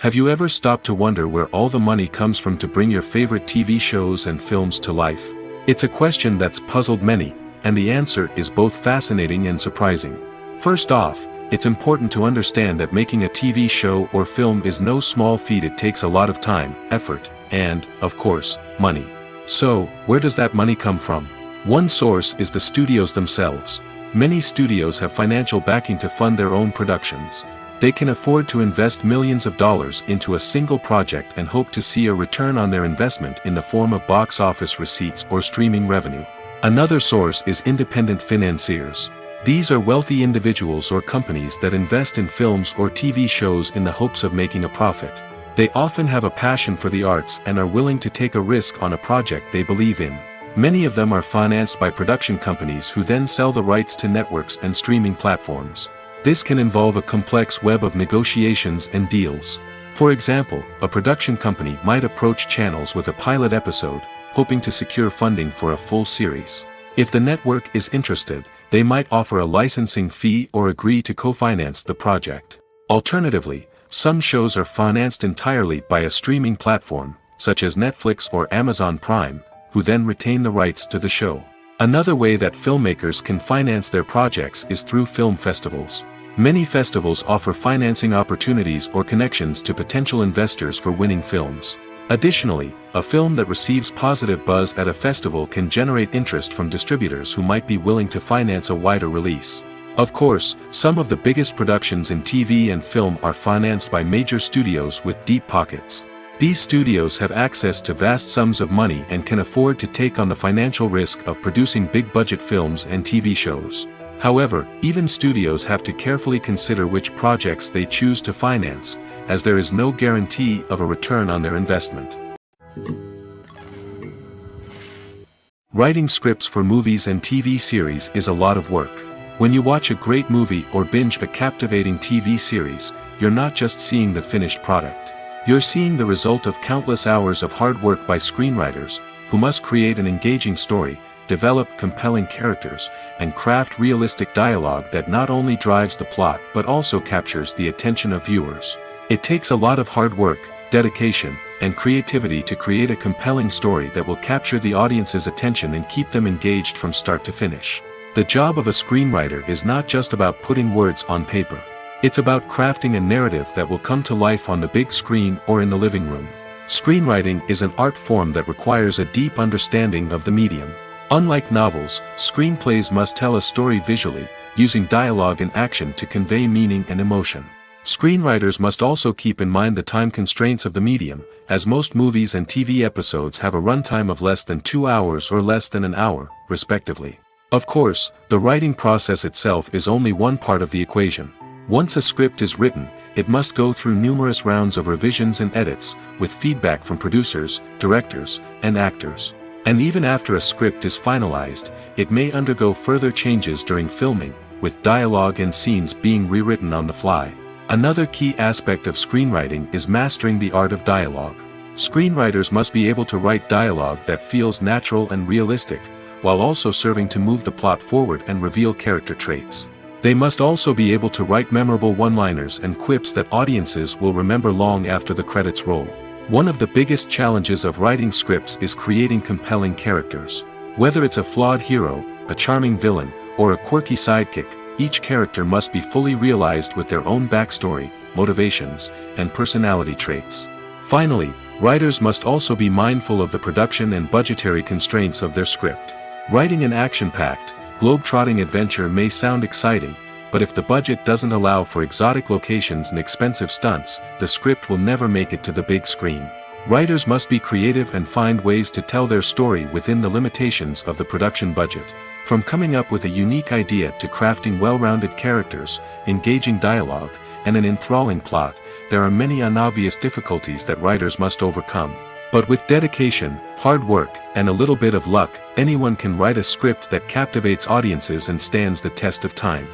Have you ever stopped to wonder where all the money comes from to bring your favorite TV shows and films to life? It's a question that's puzzled many, and the answer is both fascinating and surprising. First off, it's important to understand that making a TV show or film is no small feat. It takes a lot of time, effort, and, of course, money. So, where does that money come from? One source is the studios themselves. Many studios have financial backing to fund their own productions. They can afford to invest millions of dollars into a single project and hope to see a return on their investment in the form of box office receipts or streaming revenue. Another source is independent financiers. These are wealthy individuals or companies that invest in films or TV shows in the hopes of making a profit. They often have a passion for the arts and are willing to take a risk on a project they believe in. Many of them are financed by production companies who then sell the rights to networks and streaming platforms. This can involve a complex web of negotiations and deals. For example, a production company might approach channels with a pilot episode, hoping to secure funding for a full series. If the network is interested, they might offer a licensing fee or agree to co-finance the project. Alternatively, some shows are financed entirely by a streaming platform, such as Netflix or Amazon Prime, who then retain the rights to the show. Another way that filmmakers can finance their projects is through film festivals. Many festivals offer financing opportunities or connections to potential investors for winning films. Additionally, a film that receives positive buzz at a festival can generate interest from distributors who might be willing to finance a wider release. Of course, some of the biggest productions in TV and film are financed by major studios with deep pockets. These studios have access to vast sums of money and can afford to take on the financial risk of producing big-budget films and TV shows. However, even studios have to carefully consider which projects they choose to finance, as there is no guarantee of a return on their investment. Writing scripts for movies and TV series is a lot of work. When you watch a great movie or binge a captivating TV series, you're not just seeing the finished product. You're seeing the result of countless hours of hard work by screenwriters, who must create an engaging story, develop compelling characters, and craft realistic dialogue that not only drives the plot but also captures the attention of viewers. It takes a lot of hard work, dedication, and creativity to create a compelling story that will capture the audience's attention and keep them engaged from start to finish. The job of a screenwriter is not just about putting words on paper. It's about crafting a narrative that will come to life on the big screen or in the living room. Screenwriting is an art form that requires a deep understanding of the medium. Unlike novels, screenplays must tell a story visually, using dialogue and action to convey meaning and emotion. Screenwriters must also keep in mind the time constraints of the medium, as most movies and TV episodes have a runtime of less than 2 hours or less than an hour, respectively. Of course, the writing process itself is only one part of the equation. Once a script is written, it must go through numerous rounds of revisions and edits, with feedback from producers, directors, and actors. And even after a script is finalized, it may undergo further changes during filming, with dialogue and scenes being rewritten on the fly. Another key aspect of screenwriting is mastering the art of dialogue. Screenwriters must be able to write dialogue that feels natural and realistic, while also serving to move the plot forward and reveal character traits. They must also be able to write memorable one-liners and quips that audiences will remember long after the credits roll. One of the biggest challenges of writing scripts is creating compelling characters. Whether it's a flawed hero, a charming villain, or a quirky sidekick, each character must be fully realized with their own backstory, motivations, and personality traits. Finally, writers must also be mindful of the production and budgetary constraints of their script. Writing an action-packed, globe-trotting adventure may sound exciting, but if the budget doesn't allow for exotic locations and expensive stunts, the script will never make it to the big screen. Writers must be creative and find ways to tell their story within the limitations of the production budget. From coming up with a unique idea to crafting well-rounded characters, engaging dialogue, and an enthralling plot, there are many unobvious difficulties that writers must overcome. But with dedication, hard work, and a little bit of luck, anyone can write a script that captivates audiences and stands the test of time.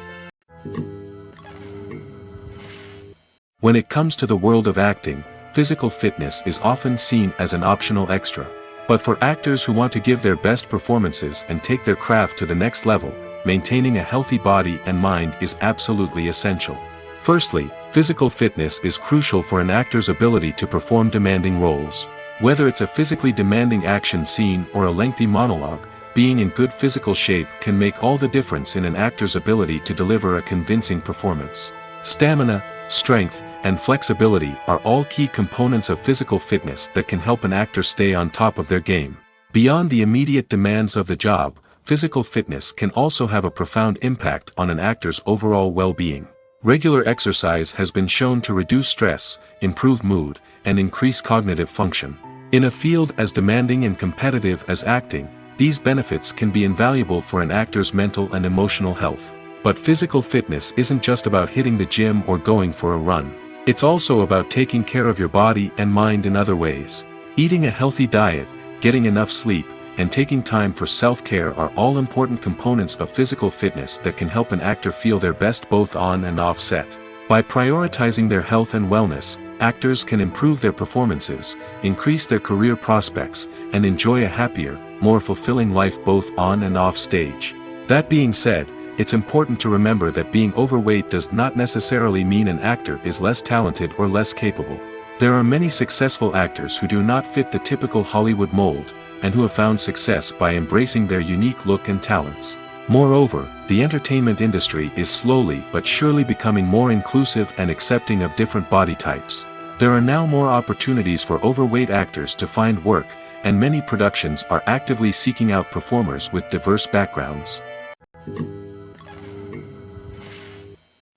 When it comes to the world of acting, physical fitness is often seen as an optional extra. But for actors who want to give their best performances and take their craft to the next level, maintaining a healthy body and mind is absolutely essential. Firstly, physical fitness is crucial for an actor's ability to perform demanding roles. Whether it's a physically demanding action scene or a lengthy monologue, being in good physical shape can make all the difference in an actor's ability to deliver a convincing performance. Stamina, strength, and flexibility are all key components of physical fitness that can help an actor stay on top of their game. Beyond the immediate demands of the job, physical fitness can also have a profound impact on an actor's overall well-being. Regular exercise has been shown to reduce stress, improve mood, and increase cognitive function. In a field as demanding and competitive as acting, these benefits can be invaluable for an actor's mental and emotional health. But physical fitness isn't just about hitting the gym or going for a run. It's also about taking care of your body and mind in other ways. Eating a healthy diet, getting enough sleep, and taking time for self-care are all important components of physical fitness that can help an actor feel their best both on and off set. By prioritizing their health and wellness, actors can improve their performances, increase their career prospects, and enjoy a happier, more fulfilling life both on and off stage. That being said, it's important to remember that being overweight does not necessarily mean an actor is less talented or less capable. There are many successful actors who do not fit the typical Hollywood mold, and who have found success by embracing their unique look and talents. Moreover, the entertainment industry is slowly but surely becoming more inclusive and accepting of different body types. There are now more opportunities for overweight actors to find work, and many productions are actively seeking out performers with diverse backgrounds.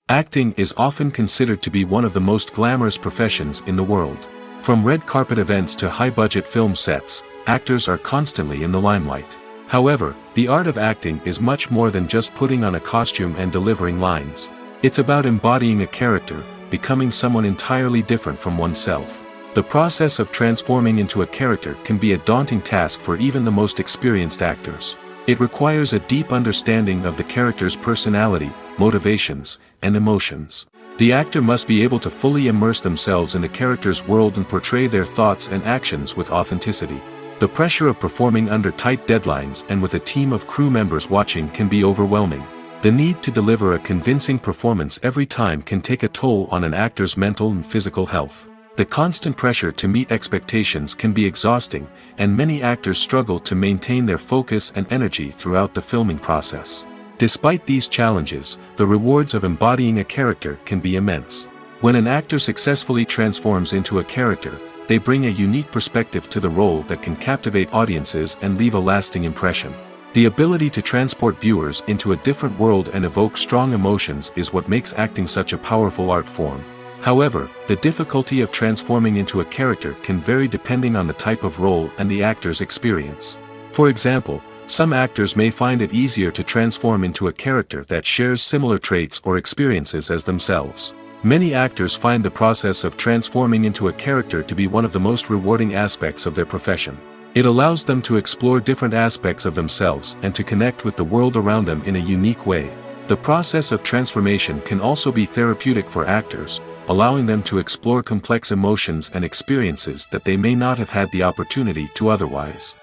Acting is often considered to be one of the most glamorous professions in the world. From red carpet events to high-budget film sets, actors are constantly in the limelight. However, the art of acting is much more than just putting on a costume and delivering lines. It's about embodying a character, becoming someone entirely different from oneself. The process of transforming into a character can be a daunting task for even the most experienced actors. It requires a deep understanding of the character's personality, motivations, and emotions. The actor must be able to fully immerse themselves in the character's world and portray their thoughts and actions with authenticity. The pressure of performing under tight deadlines and with a team of crew members watching can be overwhelming. The need to deliver a convincing performance every time can take a toll on an actor's mental and physical health. The constant pressure to meet expectations can be exhausting, and many actors struggle to maintain their focus and energy throughout the filming process. Despite these challenges, the rewards of embodying a character can be immense. When an actor successfully transforms into a character, they bring a unique perspective to the role that can captivate audiences and leave a lasting impression. The ability to transport viewers into a different world and evoke strong emotions is what makes acting such a powerful art form. However, the difficulty of transforming into a character can vary depending on the type of role and the actor's experience. For example, some actors may find it easier to transform into a character that shares similar traits or experiences as themselves. Many actors find the process of transforming into a character to be one of the most rewarding aspects of their profession. It allows them to explore different aspects of themselves and to connect with the world around them in a unique way. The process of transformation can also be therapeutic for actors, allowing them to explore complex emotions and experiences that they may not have had the opportunity to otherwise.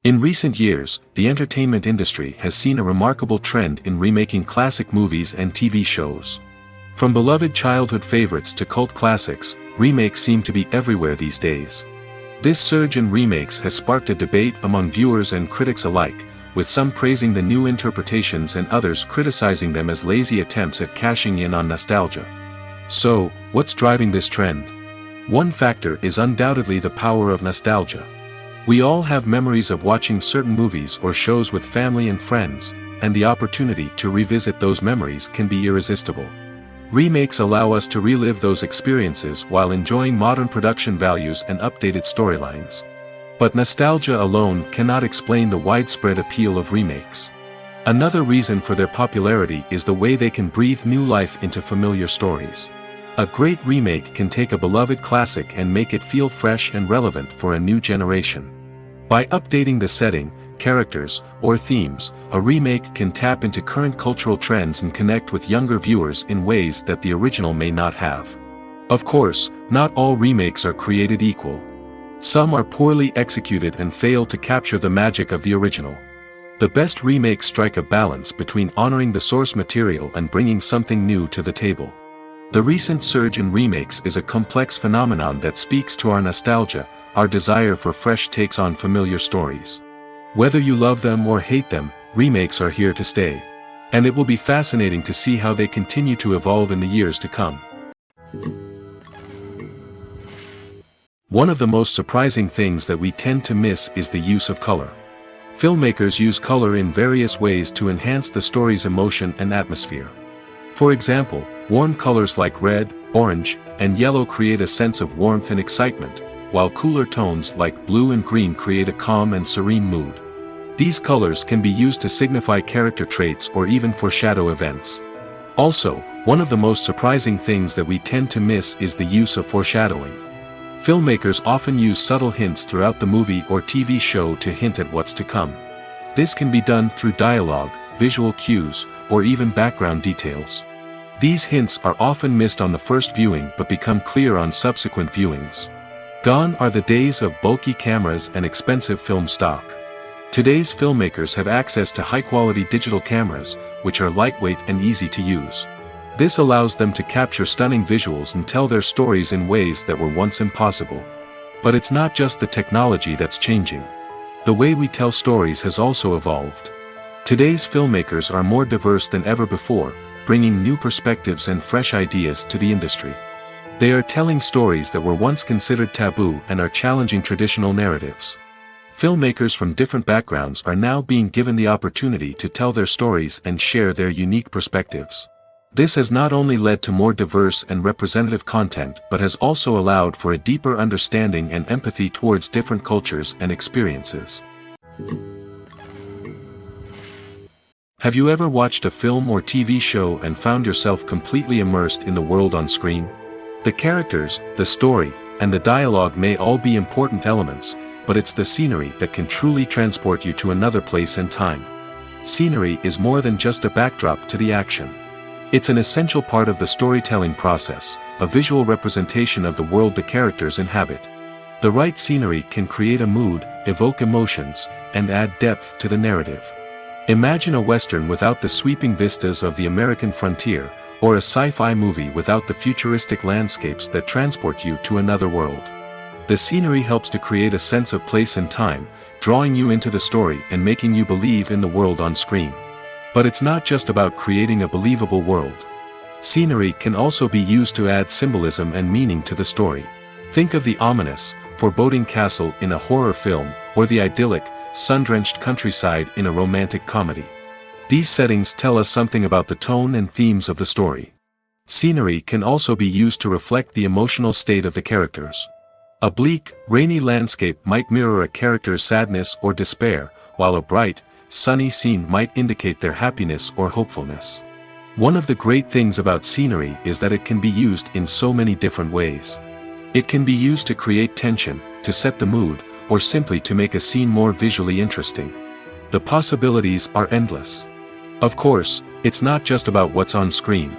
In recent years, the entertainment industry has seen a remarkable trend in remaking classic movies and TV shows. From beloved childhood favorites to cult classics, remakes seem to be everywhere these days. This surge in remakes has sparked a debate among viewers and critics alike, with some praising the new interpretations and others criticizing them as lazy attempts at cashing in on nostalgia. So, what's driving this trend? One factor is undoubtedly the power of nostalgia. We all have memories of watching certain movies or shows with family and friends, and the opportunity to revisit those memories can be irresistible. Remakes allow us to relive those experiences while enjoying modern production values and updated storylines. But nostalgia alone cannot explain the widespread appeal of remakes. Another reason for their popularity is the way they can breathe new life into familiar stories. A great remake can take a beloved classic and make it feel fresh and relevant for a new generation. By updating the setting, characters, or themes, a remake can tap into current cultural trends and connect with younger viewers in ways that the original may not have. Of course, not all remakes are created equal. Some are poorly executed and fail to capture the magic of the original. The best remakes strike a balance between honoring the source material and bringing something new to the table. The recent surge in remakes is a complex phenomenon that speaks to our nostalgia, our desire for fresh takes on familiar stories. Whether you love them or hate them, remakes are here to stay. And it will be fascinating to see how they continue to evolve in the years to come. One of the most surprising things that we tend to miss is the use of color. Filmmakers use color in various ways to enhance the story's emotion and atmosphere. For example, warm colors like red, orange, and yellow create a sense of warmth and excitement, while cooler tones like blue and green create a calm and serene mood. These colors can be used to signify character traits or even foreshadow events. Also, one of the most surprising things that we tend to miss is the use of foreshadowing. Filmmakers often use subtle hints throughout the movie or TV show to hint at what's to come. This can be done through dialogue, visual cues, or even background details. These hints are often missed on the first viewing but become clear on subsequent viewings. Gone are the days of bulky cameras and expensive film stock. Today's filmmakers have access to high-quality digital cameras, which are lightweight and easy to use. This allows them to capture stunning visuals and tell their stories in ways that were once impossible. But it's not just the technology that's changing. The way we tell stories has also evolved. Today's filmmakers are more diverse than ever before, bringing new perspectives and fresh ideas to the industry. They are telling stories that were once considered taboo and are challenging traditional narratives. Filmmakers from different backgrounds are now being given the opportunity to tell their stories and share their unique perspectives. This has not only led to more diverse and representative content but has also allowed for a deeper understanding and empathy towards different cultures and experiences. Have you ever watched a film or TV show and found yourself completely immersed in the world on screen? The characters, the story, and the dialogue may all be important elements, but it's the scenery that can truly transport you to another place and time. Scenery is more than just a backdrop to the action. It's an essential part of the storytelling process, a visual representation of the world the characters inhabit. The right scenery can create a mood, evoke emotions, and add depth to the narrative. Imagine a Western without the sweeping vistas of the American frontier, or a sci-fi movie without the futuristic landscapes that transport you to another world. The scenery helps to create a sense of place and time, drawing you into the story and making you believe in the world on screen. But it's not just about creating a believable world. Scenery can also be used to add symbolism and meaning to the story. Think of the ominous, foreboding castle in a horror film, or the idyllic, sun-drenched countryside in a romantic comedy. These settings tell us something about the tone and themes of the story. Scenery can also be used to reflect the emotional state of the characters. A bleak, rainy landscape might mirror a character's sadness or despair, while a bright, sunny scene might indicate their happiness or hopefulness. One of the great things about scenery is that it can be used in so many different ways. It can be used to create tension, to set the mood, or simply to make a scene more visually interesting. The possibilities are endless. Of course, it's not just about what's on screen.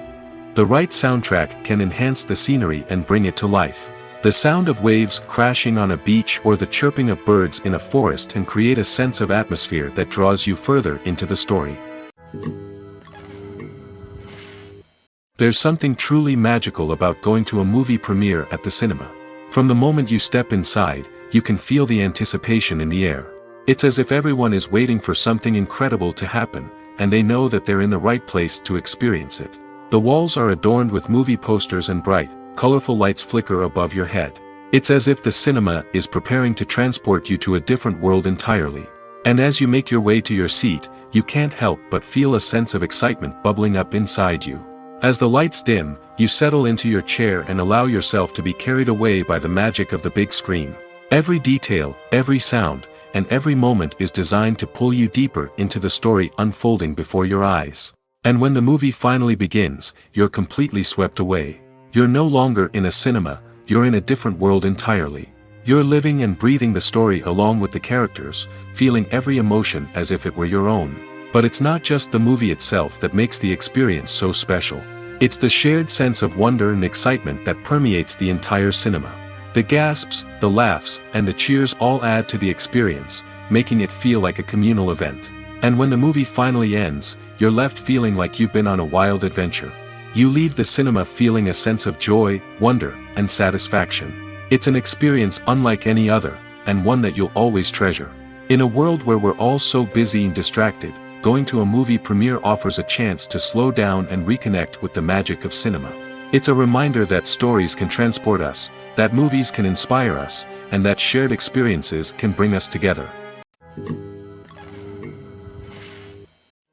The right soundtrack can enhance the scenery and bring it to life. The sound of waves crashing on a beach or the chirping of birds in a forest can create a sense of atmosphere that draws you further into the story. There's something truly magical about going to a movie premiere at the cinema. From the moment you step inside, you can feel the anticipation in the air. It's as if everyone is waiting for something incredible to happen, and they know that they're in the right place to experience it. The walls are adorned with movie posters and bright, colorful lights flicker above your head. It's as if the cinema is preparing to transport you to a different world entirely. And as you make your way to your seat, you can't help but feel a sense of excitement bubbling up inside you. As the lights dim, you settle into your chair and allow yourself to be carried away by the magic of the big screen. Every detail, every sound, and every moment is designed to pull you deeper into the story unfolding before your eyes. And when the movie finally begins, you're completely swept away. You're no longer in a cinema, you're in a different world entirely. You're living and breathing the story along with the characters, feeling every emotion as if it were your own. But it's not just the movie itself that makes the experience so special. It's the shared sense of wonder and excitement that permeates the entire cinema. The gasps, the laughs, and the cheers all add to the experience, making it feel like a communal event. And when the movie finally ends, you're left feeling like you've been on a wild adventure. You leave the cinema feeling a sense of joy, wonder, and satisfaction. It's an experience unlike any other, and one that you'll always treasure. In a world where we're all so busy and distracted, going to a movie premiere offers a chance to slow down and reconnect with the magic of cinema. It's a reminder that stories can transport us, that movies can inspire us, and that shared experiences can bring us together.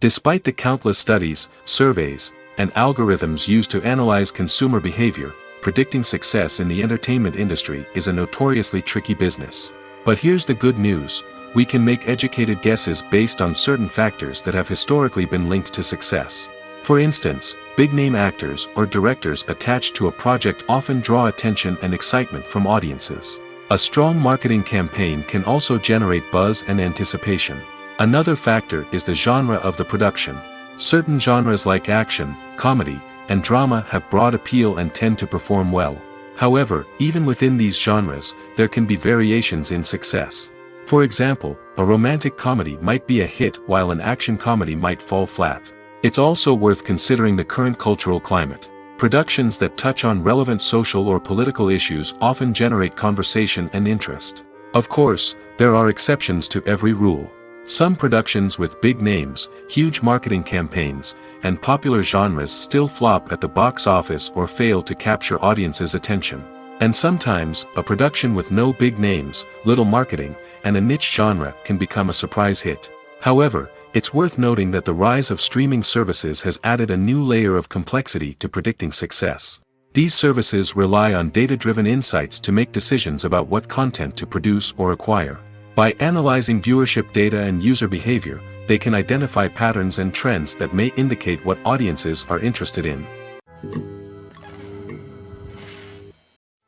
Despite the countless studies, surveys, and algorithms used to analyze consumer behavior, predicting success in the entertainment industry is a notoriously tricky business. But here's the good news: we can make educated guesses based on certain factors that have historically been linked to success. For instance, big-name actors or directors attached to a project often draw attention and excitement from audiences. A strong marketing campaign can also generate buzz and anticipation. Another factor is the genre of the production. Certain genres like action, comedy, and drama have broad appeal and tend to perform well. However, even within these genres, there can be variations in success. For example, a romantic comedy might be a hit while an action comedy might fall flat. It's also worth considering the current cultural climate. Productions that touch on relevant social or political issues often generate conversation and interest. Of course, there are exceptions to every rule. Some productions with big names, huge marketing campaigns, and popular genres still flop at the box office or fail to capture audiences' attention. And sometimes, a production with no big names, little marketing, and a niche genre can become a surprise hit. However, it's worth noting that the rise of streaming services has added a new layer of complexity to predicting success. These services rely on data-driven insights to make decisions about what content to produce or acquire. By analyzing viewership data and user behavior, they can identify patterns and trends that may indicate what audiences are interested in.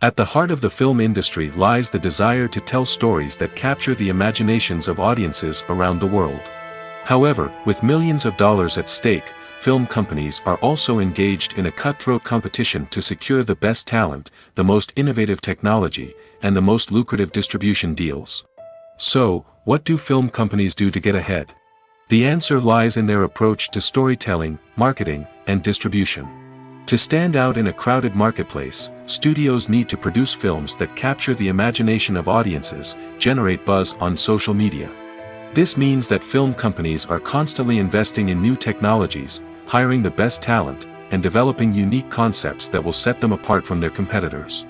At the heart of the film industry lies the desire to tell stories that capture the imaginations of audiences around the world. However, with millions of dollars at stake, film companies are also engaged in a cutthroat competition to secure the best talent, the most innovative technology, and the most lucrative distribution deals. So, what do film companies do to get ahead? The answer lies in their approach to storytelling, marketing, and distribution. To stand out in a crowded marketplace, studios need to produce films that capture the imagination of audiences, generate buzz on social media. This means that film companies are constantly investing in new technologies, hiring the best talent, and developing unique concepts that will set them apart from their competitors.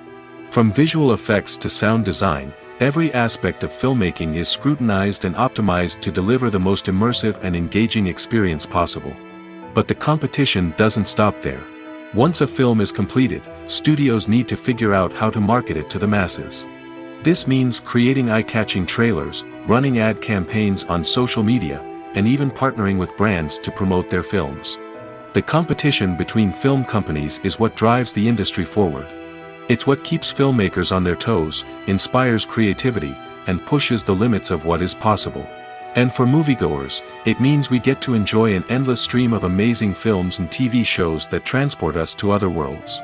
From visual effects to sound design, every aspect of filmmaking is scrutinized and optimized to deliver the most immersive and engaging experience possible. But the competition doesn't stop there. Once a film is completed, studios need to figure out how to market it to the masses. This means creating eye-catching trailers, running ad campaigns on social media, and even partnering with brands to promote their films. The competition between film companies is what drives the industry forward. It's what keeps filmmakers on their toes, inspires creativity, and pushes the limits of what is possible. And for moviegoers, it means we get to enjoy an endless stream of amazing films and TV shows that transport us to other worlds.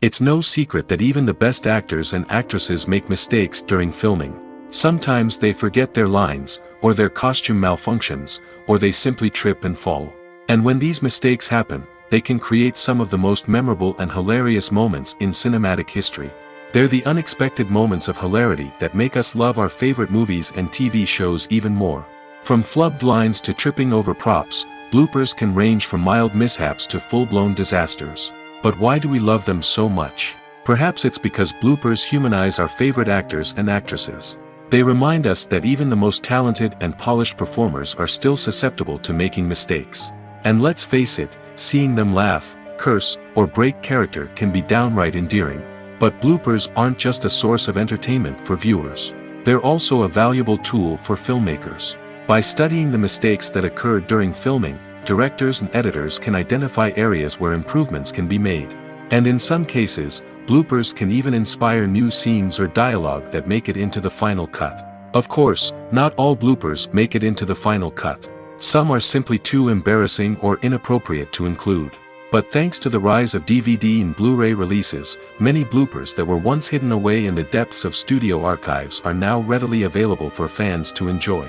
It's no secret that even the best actors and actresses make mistakes during filming. Sometimes they forget their lines, or their costume malfunctions, or they simply trip and fall. And when these mistakes happen, they can create some of the most memorable and hilarious moments in cinematic history. They're the unexpected moments of hilarity that make us love our favorite movies and TV shows even more. From flubbed lines to tripping over props, bloopers can range from mild mishaps to full-blown disasters. But why do we love them so much? Perhaps it's because bloopers humanize our favorite actors and actresses. They remind us that even the most talented and polished performers are still susceptible to making mistakes. And let's face it, seeing them laugh, curse, or break character can be downright endearing. But bloopers aren't just a source of entertainment for viewers. They're also a valuable tool for filmmakers. By studying the mistakes that occurred during filming, directors and editors can identify areas where improvements can be made. And in some cases, bloopers can even inspire new scenes or dialogue that make it into the final cut. Of course, not all bloopers make it into the final cut. Some are simply too embarrassing or inappropriate to include. But thanks to the rise of DVD and Blu-ray releases, many bloopers that were once hidden away in the depths of studio archives are now readily available for fans to enjoy.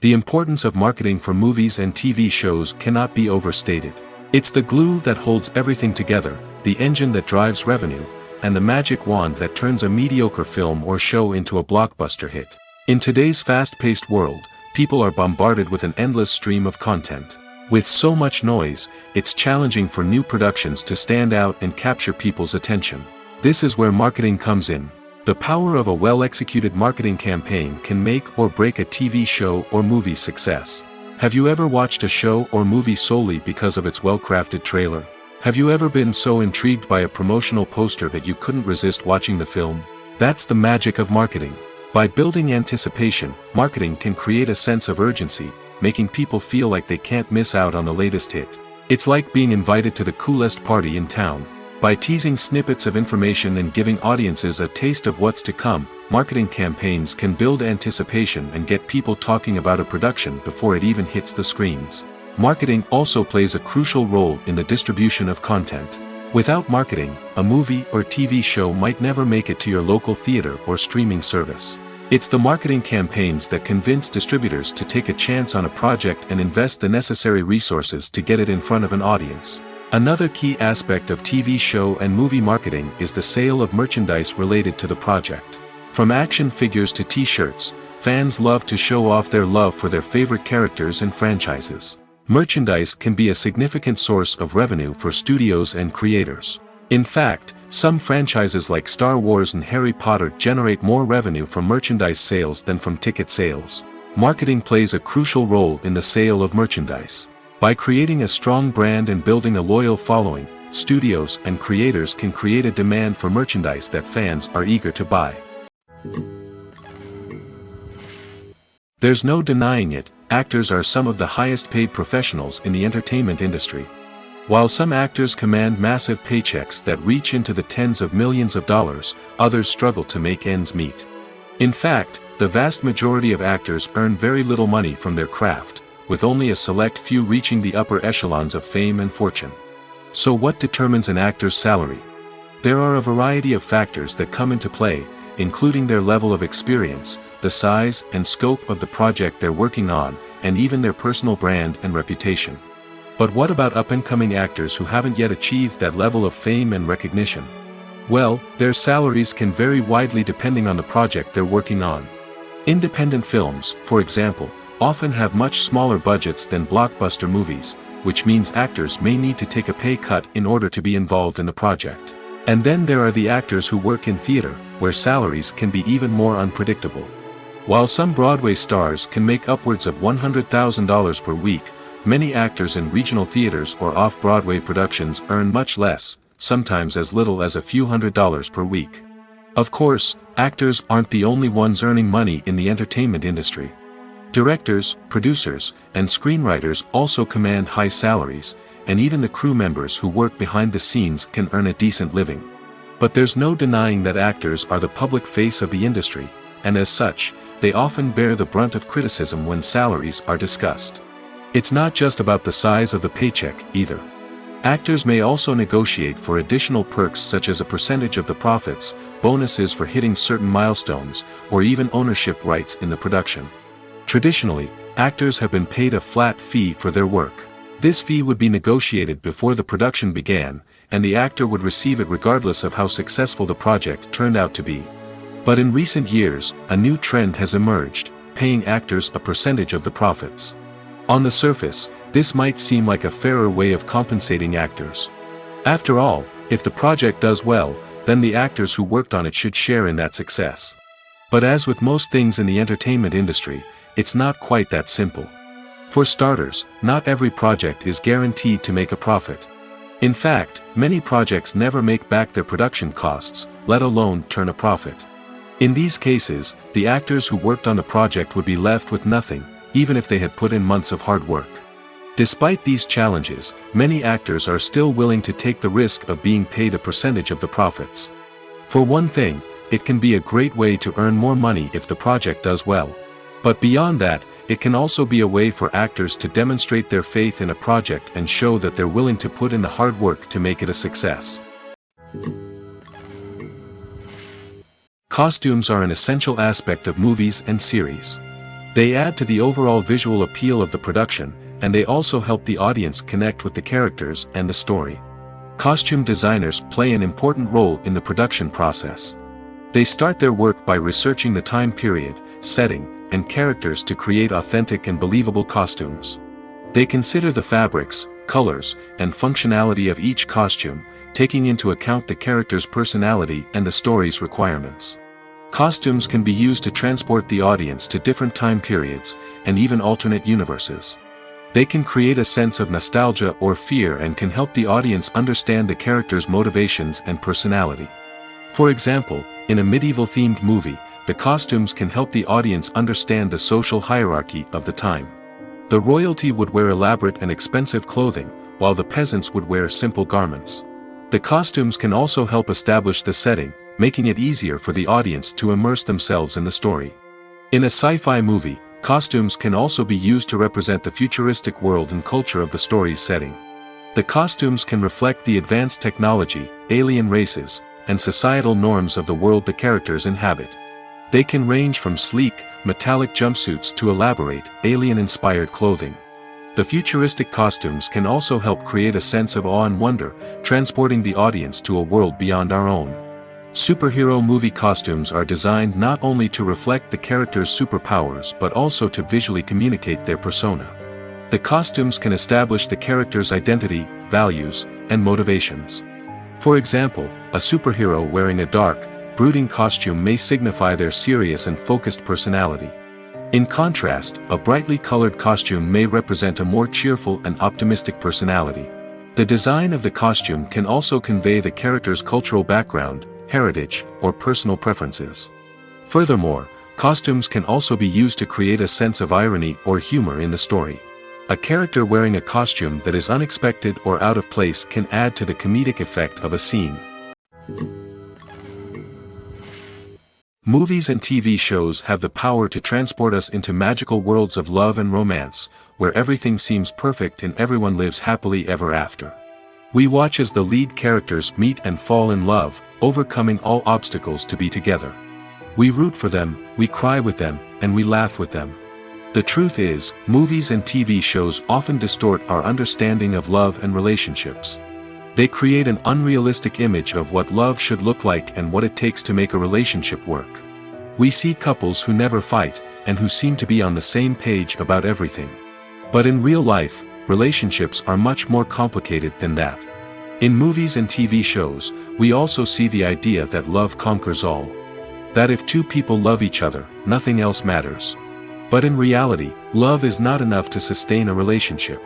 The importance of marketing for movies and TV shows cannot be overstated. It's the glue that holds everything together, the engine that drives revenue, and the magic wand that turns a mediocre film or show into a blockbuster hit. In today's fast-paced world, people are bombarded with an endless stream of content. With so much noise, it's challenging for new productions to stand out and capture people's attention. This is where marketing comes in. The power of a well-executed marketing campaign can make or break a TV show or movie's success. Have you ever watched a show or movie solely because of its well-crafted trailer? Have you ever been so intrigued by a promotional poster that you couldn't resist watching the film? That's the magic of marketing. By building anticipation, marketing can create a sense of urgency, making people feel like they can't miss out on the latest hit. It's like being invited to the coolest party in town. By teasing snippets of information and giving audiences a taste of what's to come, marketing campaigns can build anticipation and get people talking about a production before it even hits the screens. Marketing also plays a crucial role in the distribution of content. Without marketing, a movie or TV show might never make it to your local theater or streaming service. It's the marketing campaigns that convince distributors to take a chance on a project and invest the necessary resources to get it in front of an audience. Another key aspect of TV show and movie marketing is the sale of merchandise related to the project. From action figures to t-shirts, fans love to show off their love for their favorite characters and franchises. Merchandise can be a significant source of revenue for studios and creators. In fact, some franchises like Star Wars and Harry Potter generate more revenue from merchandise sales than from ticket sales. Marketing plays a crucial role in the sale of merchandise. By creating a strong brand and building a loyal following, studios and creators can create a demand for merchandise that fans are eager to buy. There's no denying it, actors are some of the highest paid professionals in the entertainment industry. While some actors command massive paychecks that reach into the tens of millions of dollars, others struggle to make ends meet. In fact, the vast majority of actors earn very little money from their craft, with only a select few reaching the upper echelons of fame and fortune. So what determines an actor's salary? There are a variety of factors that come into play, including their level of experience, the size and scope of the project they're working on, and even their personal brand and reputation. But what about up-and-coming actors who haven't yet achieved that level of fame and recognition? Well, their salaries can vary widely depending on the project they're working on. Independent films, for example, often have much smaller budgets than blockbuster movies, which means actors may need to take a pay cut in order to be involved in the project. And then there are the actors who work in theater, where salaries can be even more unpredictable. While some Broadway stars can make upwards of $100,000 per week, many actors in regional theaters or off-Broadway productions earn much less, sometimes as little as a few $100s per week. Of course, actors aren't the only ones earning money in the entertainment industry. Directors, producers, and screenwriters also command high salaries, and even the crew members who work behind the scenes can earn a decent living. But there's no denying that actors are the public face of the industry, and as such, they often bear the brunt of criticism when salaries are discussed. It's not just about the size of the paycheck, either. Actors may also negotiate for additional perks such as a percentage of the profits, bonuses for hitting certain milestones, or even ownership rights in the production. Traditionally, actors have been paid a flat fee for their work. This fee would be negotiated before the production began, and the actor would receive it regardless of how successful the project turned out to be. But in recent years, a new trend has emerged, paying actors a percentage of the profits. On the surface, this might seem like a fairer way of compensating actors. After all, if the project does well, then the actors who worked on it should share in that success. But as with most things in the entertainment industry, it's not quite that simple. For starters, not every project is guaranteed to make a profit. In fact, many projects never make back their production costs, let alone turn a profit. In these cases, the actors who worked on the project would be left with nothing, even if they had put in months of hard work. Despite these challenges, many actors are still willing to take the risk of being paid a percentage of the profits. For one thing, it can be a great way to earn more money if the project does well. But beyond that, it can also be a way for actors to demonstrate their faith in a project and show that they're willing to put in the hard work to make it a success. Costumes are an essential aspect of movies and series. They add to the overall visual appeal of the production, and they also help the audience connect with the characters and the story. Costume designers play an important role in the production process. They start their work by researching the time period, setting, and characters to create authentic and believable costumes. They consider the fabrics, colors, and functionality of each costume, taking into account the character's personality and the story's requirements. Costumes can be used to transport the audience to different time periods, and even alternate universes. They can create a sense of nostalgia or fear and can help the audience understand the character's motivations and personality. For example, in a medieval-themed movie, the costumes can help the audience understand the social hierarchy of the time. The royalty would wear elaborate and expensive clothing, while the peasants would wear simple garments. The costumes can also help establish the setting, making it easier for the audience to immerse themselves in the story. In a sci-fi movie, costumes can also be used to represent the futuristic world and culture of the story's setting. The costumes can reflect the advanced technology, alien races, and societal norms of the world the characters inhabit. They can range from sleek, metallic jumpsuits to elaborate, alien-inspired clothing. The futuristic costumes can also help create a sense of awe and wonder, transporting the audience to a world beyond our own. Superhero movie costumes are designed not only to reflect the character's superpowers but also to visually communicate their persona. The costumes can establish the character's identity, values, and motivations. For example, a superhero wearing a dark, brooding costume may signify their serious and focused personality. In contrast, a brightly colored costume may represent a more cheerful and optimistic personality. The design of the costume can also convey the character's cultural background, heritage, or personal preferences. Furthermore, costumes can also be used to create a sense of irony or humor in the story. A character wearing a costume that is unexpected or out of place can add to the comedic effect of a scene. Movies and TV shows have the power to transport us into magical worlds of love and romance, where everything seems perfect and everyone lives happily ever after. We watch as the lead characters meet and fall in love, overcoming all obstacles to be together. We root for them, we cry with them, and we laugh with them. The truth is, movies and TV shows often distort our understanding of love and relationships. They create an unrealistic image of what love should look like and what it takes to make a relationship work. We see couples who never fight, and who seem to be on the same page about everything. But in real life, relationships are much more complicated than that. In movies and TV shows, we also see the idea that love conquers all. That if two people love each other, nothing else matters. But in reality, love is not enough to sustain a relationship.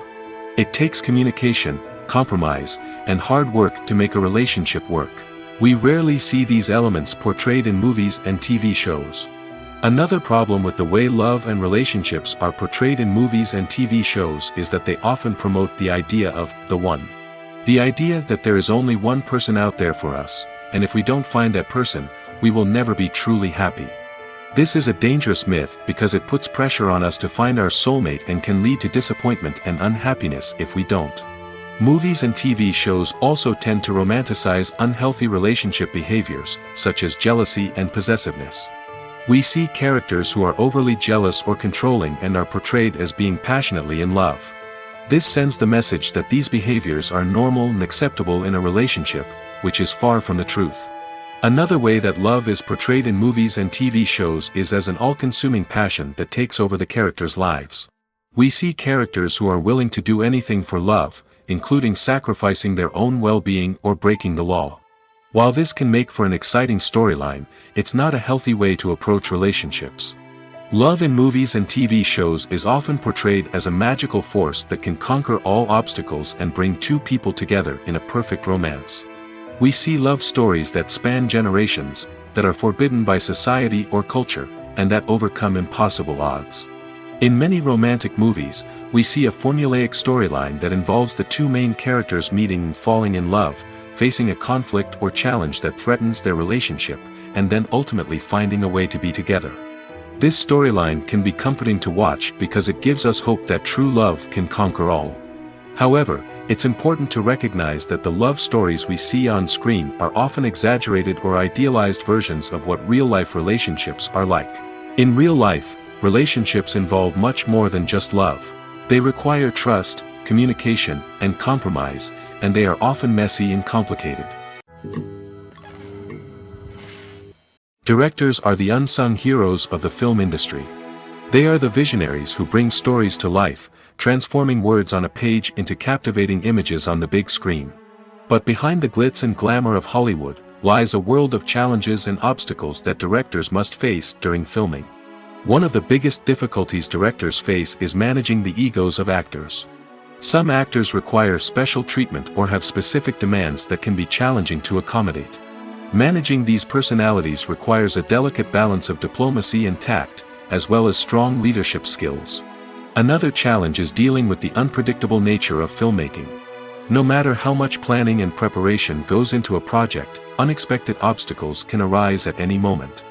It takes communication, compromise, and hard work to make a relationship work. We rarely see these elements portrayed in movies and TV shows. Another problem with the way love and relationships are portrayed in movies and TV shows is that they often promote the idea of the one. The idea that there is only one person out there for us, and if we don't find that person, we will never be truly happy. This is a dangerous myth because it puts pressure on us to find our soulmate and can lead to disappointment and unhappiness if we don't. Movies and TV shows also tend to romanticize unhealthy relationship behaviors, such as jealousy and possessiveness. We see characters who are overly jealous or controlling and are portrayed as being passionately in love. This sends the message that these behaviors are normal and acceptable in a relationship, which is far from the truth. Another way that love is portrayed in movies and TV shows is as an all-consuming passion that takes over the characters' lives. We see characters who are willing to do anything for love, including sacrificing their own well-being or breaking the law. While this can make for an exciting storyline, it's not a healthy way to approach relationships. Love in movies and TV shows is often portrayed as a magical force that can conquer all obstacles and bring two people together in a perfect romance. We see love stories that span generations, that are forbidden by society or culture, and that overcome impossible odds. In many romantic movies, we see a formulaic storyline that involves the two main characters meeting and falling in love, facing a conflict or challenge that threatens their relationship, and then ultimately finding a way to be together. This storyline can be comforting to watch because it gives us hope that true love can conquer all. However, it's important to recognize that the love stories we see on screen are often exaggerated or idealized versions of what real-life relationships are like. In real life, relationships involve much more than just love. They require trust, communication, and compromise, and they are often messy and complicated. Directors are the unsung heroes of the film industry. They are the visionaries who bring stories to life, transforming words on a page into captivating images on the big screen. But behind the glitz and glamour of Hollywood lies a world of challenges and obstacles that directors must face during filming. One of the biggest difficulties directors face is managing the egos of actors. Some actors require special treatment or have specific demands that can be challenging to accommodate. Managing these personalities requires a delicate balance of diplomacy and tact, as well as strong leadership skills. Another challenge is dealing with the unpredictable nature of filmmaking. No matter how much planning and preparation goes into a project, unexpected obstacles can arise at any moment.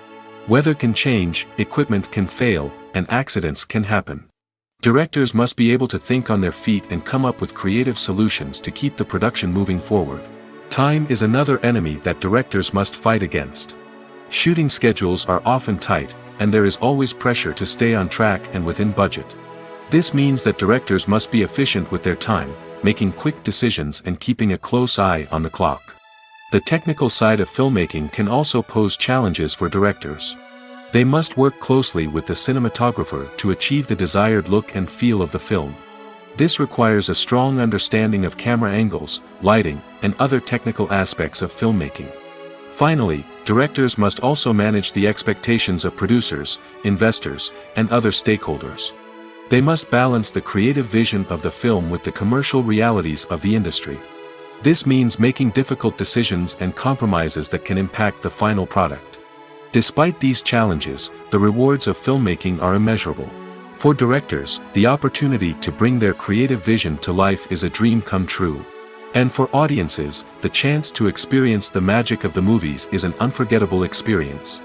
Weather can change, equipment can fail, and accidents can happen. Directors must be able to think on their feet and come up with creative solutions to keep the production moving forward. Time is another enemy that directors must fight against. Shooting schedules are often tight, and there is always pressure to stay on track and within budget. This means that directors must be efficient with their time, making quick decisions and keeping a close eye on the clock. The technical side of filmmaking can also pose challenges for directors. They must work closely with the cinematographer to achieve the desired look and feel of the film. This requires a strong understanding of camera angles, lighting, and other technical aspects of filmmaking. Finally, directors must also manage the expectations of producers, investors, and other stakeholders. They must balance the creative vision of the film with the commercial realities of the industry. This means making difficult decisions and compromises that can impact the final product. Despite these challenges, the rewards of filmmaking are immeasurable. For directors, the opportunity to bring their creative vision to life is a dream come true. And for audiences, the chance to experience the magic of the movies is an unforgettable experience.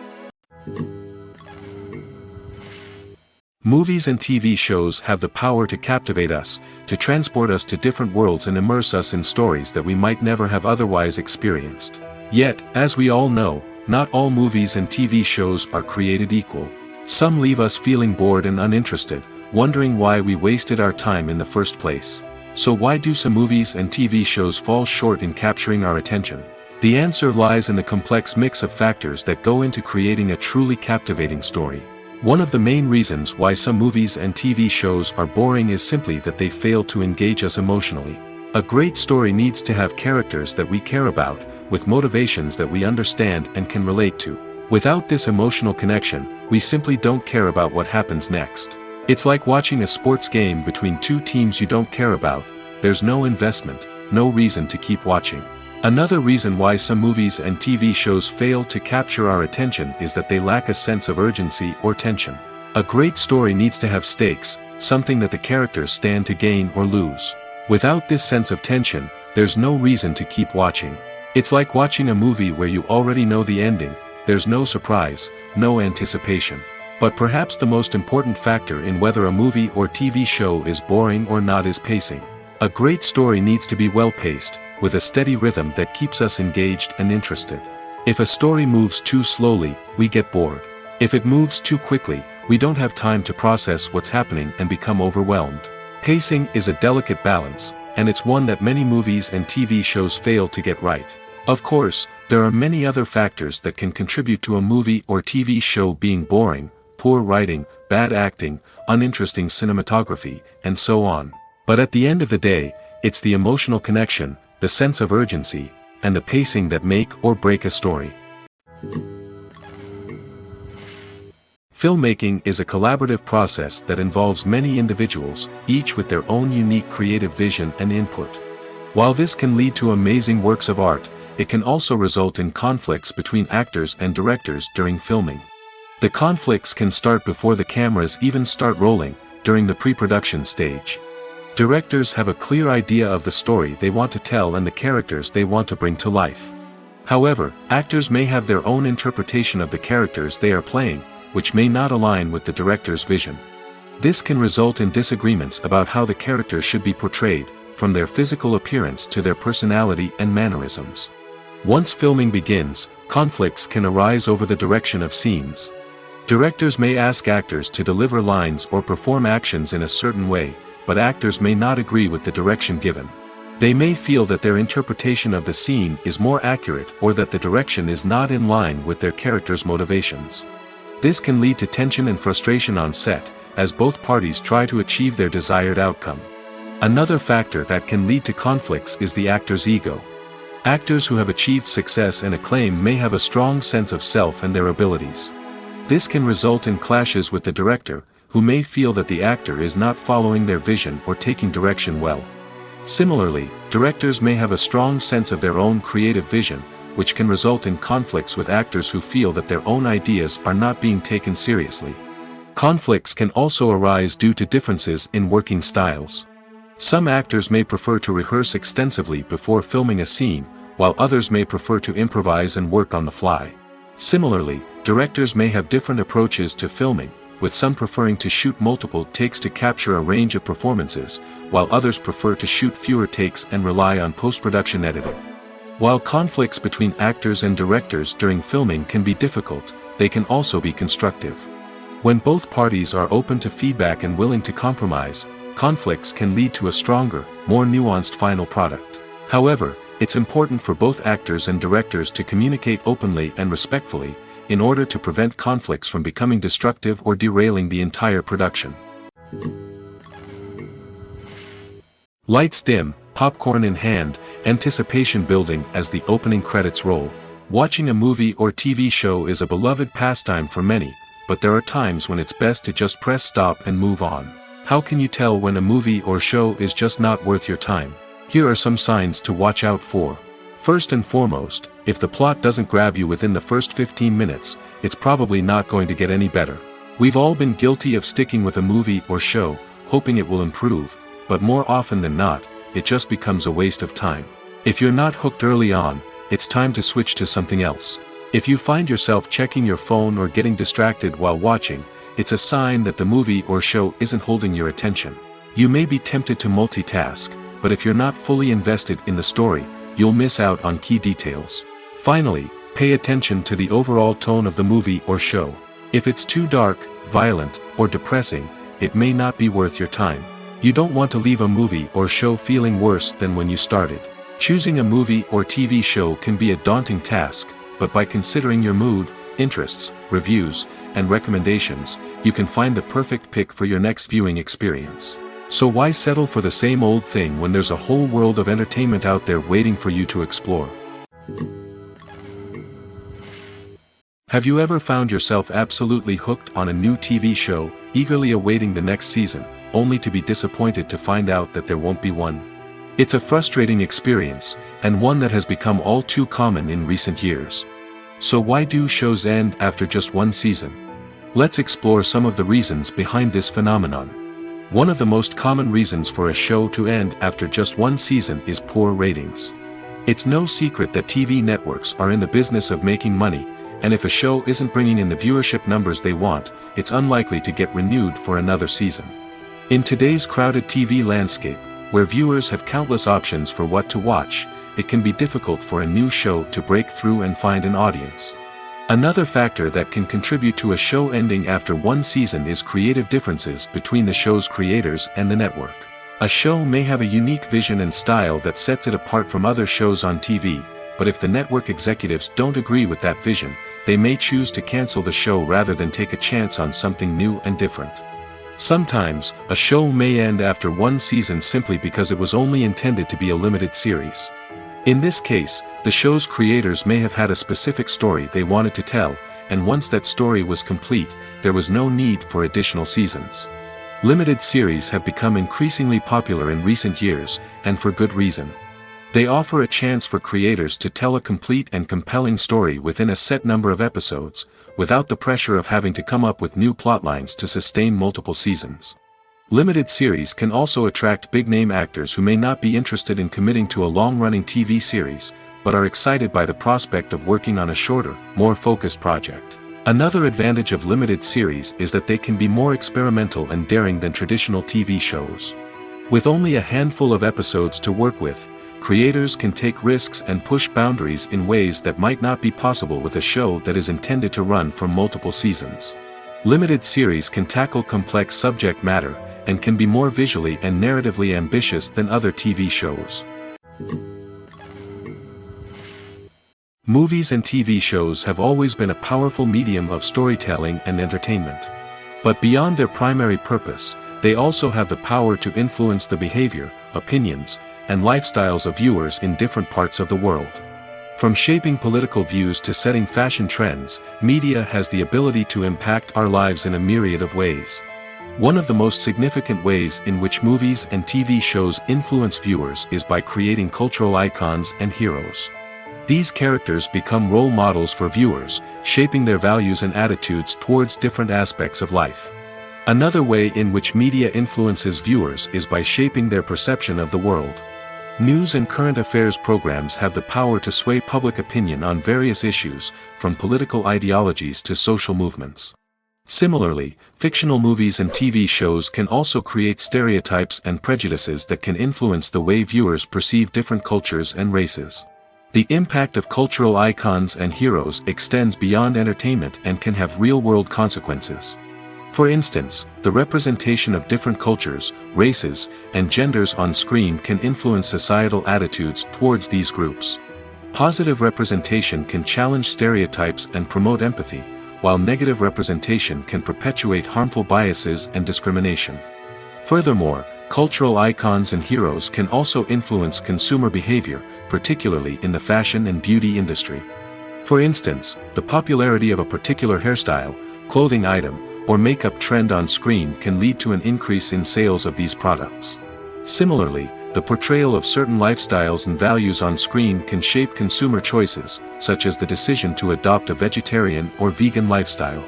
Movies and TV shows have the power to captivate us, to transport us to different worlds and immerse us in stories that we might never have otherwise experienced. Yet, as we all know, not all movies and TV shows are created equal. Some leave us feeling bored and uninterested, wondering why we wasted our time in the first place. So why do some movies and TV shows fall short in capturing our attention? The answer lies in the complex mix of factors that go into creating a truly captivating story. One of the main reasons why some movies and TV shows are boring is simply that they fail to engage us emotionally. A great story needs to have characters that we care about, with motivations that we understand and can relate to. Without this emotional connection, we simply don't care about what happens next. It's like watching a sports game between two teams you don't care about. There's no investment, no reason to keep watching. Another reason why some movies and TV shows fail to capture our attention is that they lack a sense of urgency or tension. A great story needs to have stakes, something that the characters stand to gain or lose. Without this sense of tension, there's no reason to keep watching. It's like watching a movie where you already know the ending. There's no surprise, no anticipation. But perhaps the most important factor in whether a movie or TV show is boring or not is pacing. A great story needs to be well-paced, with a steady rhythm that keeps us engaged and interested. If a story moves too slowly, we get bored. If it moves too quickly, we don't have time to process what's happening and become overwhelmed. Pacing is a delicate balance, and it's one that many movies and TV shows fail to get right. Of course, there are many other factors that can contribute to a movie or TV show being boring: poor writing, bad acting, uninteresting cinematography, and so on. But at the end of the day, it's the emotional connection, the sense of urgency, and the pacing that make or break a story. Filmmaking is a collaborative process that involves many individuals, each with their own unique creative vision and input. While this can lead to amazing works of art, it can also result in conflicts between actors and directors during filming. The conflicts can start before the cameras even start rolling, during the pre-production stage. Directors have a clear idea of the story they want to tell and the characters they want to bring to life. However, actors may have their own interpretation of the characters they are playing, which may not align with the director's vision. This can result in disagreements about how the characters should be portrayed, from their physical appearance to their personality and mannerisms. Once filming begins, conflicts can arise over the direction of scenes. Directors may ask actors to deliver lines or perform actions in a certain way, but actors may not agree with the direction given. They may feel that their interpretation of the scene is more accurate or that the direction is not in line with their character's motivations. This can lead to tension and frustration on set, as both parties try to achieve their desired outcome. Another factor that can lead to conflicts is the actor's ego. Actors who have achieved success and acclaim may have a strong sense of self and their abilities. This can result in clashes with the director, who may feel that the actor is not following their vision or taking direction well. Similarly, directors may have a strong sense of their own creative vision, which can result in conflicts with actors who feel that their own ideas are not being taken seriously. Conflicts can also arise due to differences in working styles. Some actors may prefer to rehearse extensively before filming a scene, while others may prefer to improvise and work on the fly. Similarly, directors may have different approaches to filming, with some preferring to shoot multiple takes to capture a range of performances, while others prefer to shoot fewer takes and rely on post-production editing. While conflicts between actors and directors during filming can be difficult, they can also be constructive. When both parties are open to feedback and willing to compromise, conflicts can lead to a stronger, more nuanced final product. However, it's important for both actors and directors to communicate openly and respectfully, in order to prevent conflicts from becoming destructive or derailing the entire production. Lights dim, popcorn in hand, anticipation building as the opening credits roll. Watching a movie or TV show is a beloved pastime for many, but there are times when it's best to just press stop and move on. How can you tell when a movie or show is just not worth your time? Here are some signs to watch out for. First and foremost, if the plot doesn't grab you within the first 15 minutes, it's probably not going to get any better. We've all been guilty of sticking with a movie or show, hoping it will improve, but more often than not, it just becomes a waste of time. If you're not hooked early on, it's time to switch to something else. If you find yourself checking your phone or getting distracted while watching, it's a sign that the movie or show isn't holding your attention. You may be tempted to multitask, but if you're not fully invested in the story, you'll miss out on key details. Finally, pay attention to the overall tone of the movie or show. If it's too dark, violent, or depressing, it may not be worth your time. You don't want to leave a movie or show feeling worse than when you started. Choosing a movie or TV show can be a daunting task, but by considering your mood, interests, reviews, and recommendations, you can find the perfect pick for your next viewing experience. So why settle for the same old thing when there's a whole world of entertainment out there waiting for you to explore? Have you ever found yourself absolutely hooked on a new TV show, eagerly awaiting the next season, only to be disappointed to find out that there won't be one? It's a frustrating experience, and one that has become all too common in recent years. So why do shows end after just one season? Let's explore some of the reasons behind this phenomenon. One of the most common reasons for a show to end after just one season is poor ratings. It's no secret that TV networks are in the business of making money, and if a show isn't bringing in the viewership numbers they want, it's unlikely to get renewed for another season. In today's crowded TV landscape, where viewers have countless options for what to watch, it can be difficult for a new show to break through and find an audience. Another factor that can contribute to a show ending after one season is creative differences between the show's creators and the network. A show may have a unique vision and style that sets it apart from other shows on TV, but if the network executives don't agree with that vision, they may choose to cancel the show rather than take a chance on something new and different. Sometimes, a show may end after one season simply because it was only intended to be a limited series. In this case, the show's creators may have had a specific story they wanted to tell, and once that story was complete, there was no need for additional seasons. Limited series have become increasingly popular in recent years, and for good reason. They offer a chance for creators to tell a complete and compelling story within a set number of episodes, without the pressure of having to come up with new plotlines to sustain multiple seasons. Limited series can also attract big-name actors who may not be interested in committing to a long-running TV series, but are excited by the prospect of working on a shorter, more focused project. Another advantage of limited series is that they can be more experimental and daring than traditional TV shows. With only a handful of episodes to work with, creators can take risks and push boundaries in ways that might not be possible with a show that is intended to run for multiple seasons. Limited series can tackle complex subject matter, and can be more visually and narratively ambitious than other TV shows. Movies and TV shows have always been a powerful medium of storytelling and entertainment. But beyond their primary purpose, they also have the power to influence the behavior, opinions, and lifestyles of viewers in different parts of the world. From shaping political views to setting fashion trends, media has the ability to impact our lives in a myriad of ways. One of the most significant ways in which movies and TV shows influence viewers is by creating cultural icons and heroes. These characters become role models for viewers, shaping their values and attitudes towards different aspects of life. Another way in which media influences viewers is by shaping their perception of the world. News and current affairs programs have the power to sway public opinion on various issues, from political ideologies to social movements. Similarly, fictional movies and TV shows can also create stereotypes and prejudices that can influence the way viewers perceive different cultures and races. The impact of cultural icons and heroes extends beyond entertainment and can have real-world consequences. For instance, the representation of different cultures, races, and genders on screen can influence societal attitudes towards these groups. Positive representation can challenge stereotypes and promote empathy, while negative representation can perpetuate harmful biases and discrimination. Furthermore, cultural icons and heroes can also influence consumer behavior, particularly in the fashion and beauty industry. For instance, the popularity of a particular hairstyle, clothing item, or makeup trend on screen can lead to an increase in sales of these products. Similarly, the portrayal of certain lifestyles and values on screen can shape consumer choices, such as the decision to adopt a vegetarian or vegan lifestyle.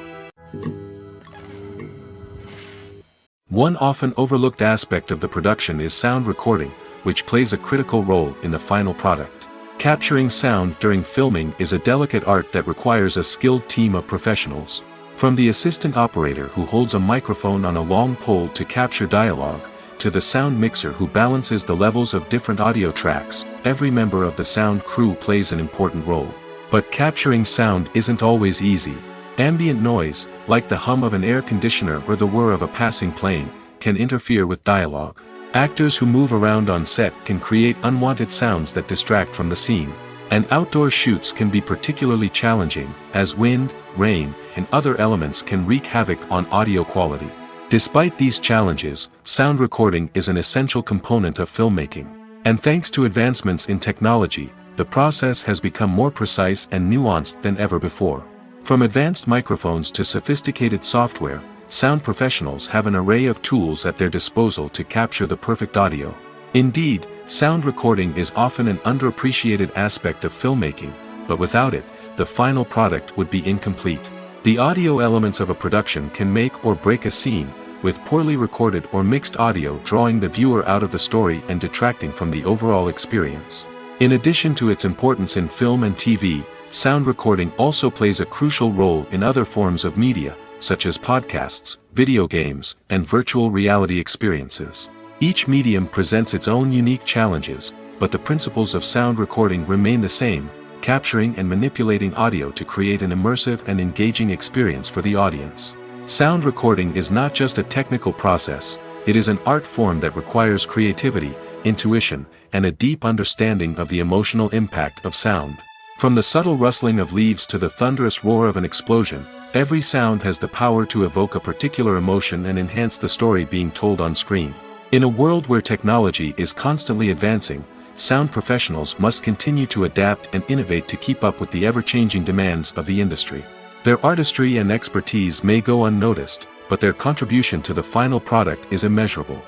One often overlooked aspect of the production is sound recording, which plays a critical role in the final product. Capturing sound during filming is a delicate art that requires a skilled team of professionals. From the assistant operator who holds a microphone on a long pole to capture dialogue, to the sound mixer who balances the levels of different audio tracks, every member of the sound crew plays an important role. But capturing sound isn't always easy. Ambient noise, like the hum of an air conditioner or the whir of a passing plane, can interfere with dialogue. Actors who move around on set can create unwanted sounds that distract from the scene. And outdoor shoots can be particularly challenging, as wind, rain, and other elements can wreak havoc on audio quality. Despite these challenges, sound recording is an essential component of filmmaking. And thanks to advancements in technology, the process has become more precise and nuanced than ever before. From advanced microphones to sophisticated software, sound professionals have an array of tools at their disposal to capture the perfect audio. Indeed, sound recording is often an underappreciated aspect of filmmaking, but without it, the final product would be incomplete. The audio elements of a production can make or break a scene, with poorly recorded or mixed audio drawing the viewer out of the story and detracting from the overall experience. In addition to its importance in film and TV, sound recording also plays a crucial role in other forms of media, such as podcasts, video games, and virtual reality experiences. Each medium presents its own unique challenges, but the principles of sound recording remain the same, capturing and manipulating audio to create an immersive and engaging experience for the audience. Sound recording is not just a technical process, it is an art form that requires creativity, intuition, and a deep understanding of the emotional impact of sound. From the subtle rustling of leaves to the thunderous roar of an explosion, every sound has the power to evoke a particular emotion and enhance the story being told on screen. In a world where technology is constantly advancing, sound professionals must continue to adapt and innovate to keep up with the ever-changing demands of the industry. Their artistry and expertise may go unnoticed, but their contribution to the final product is immeasurable.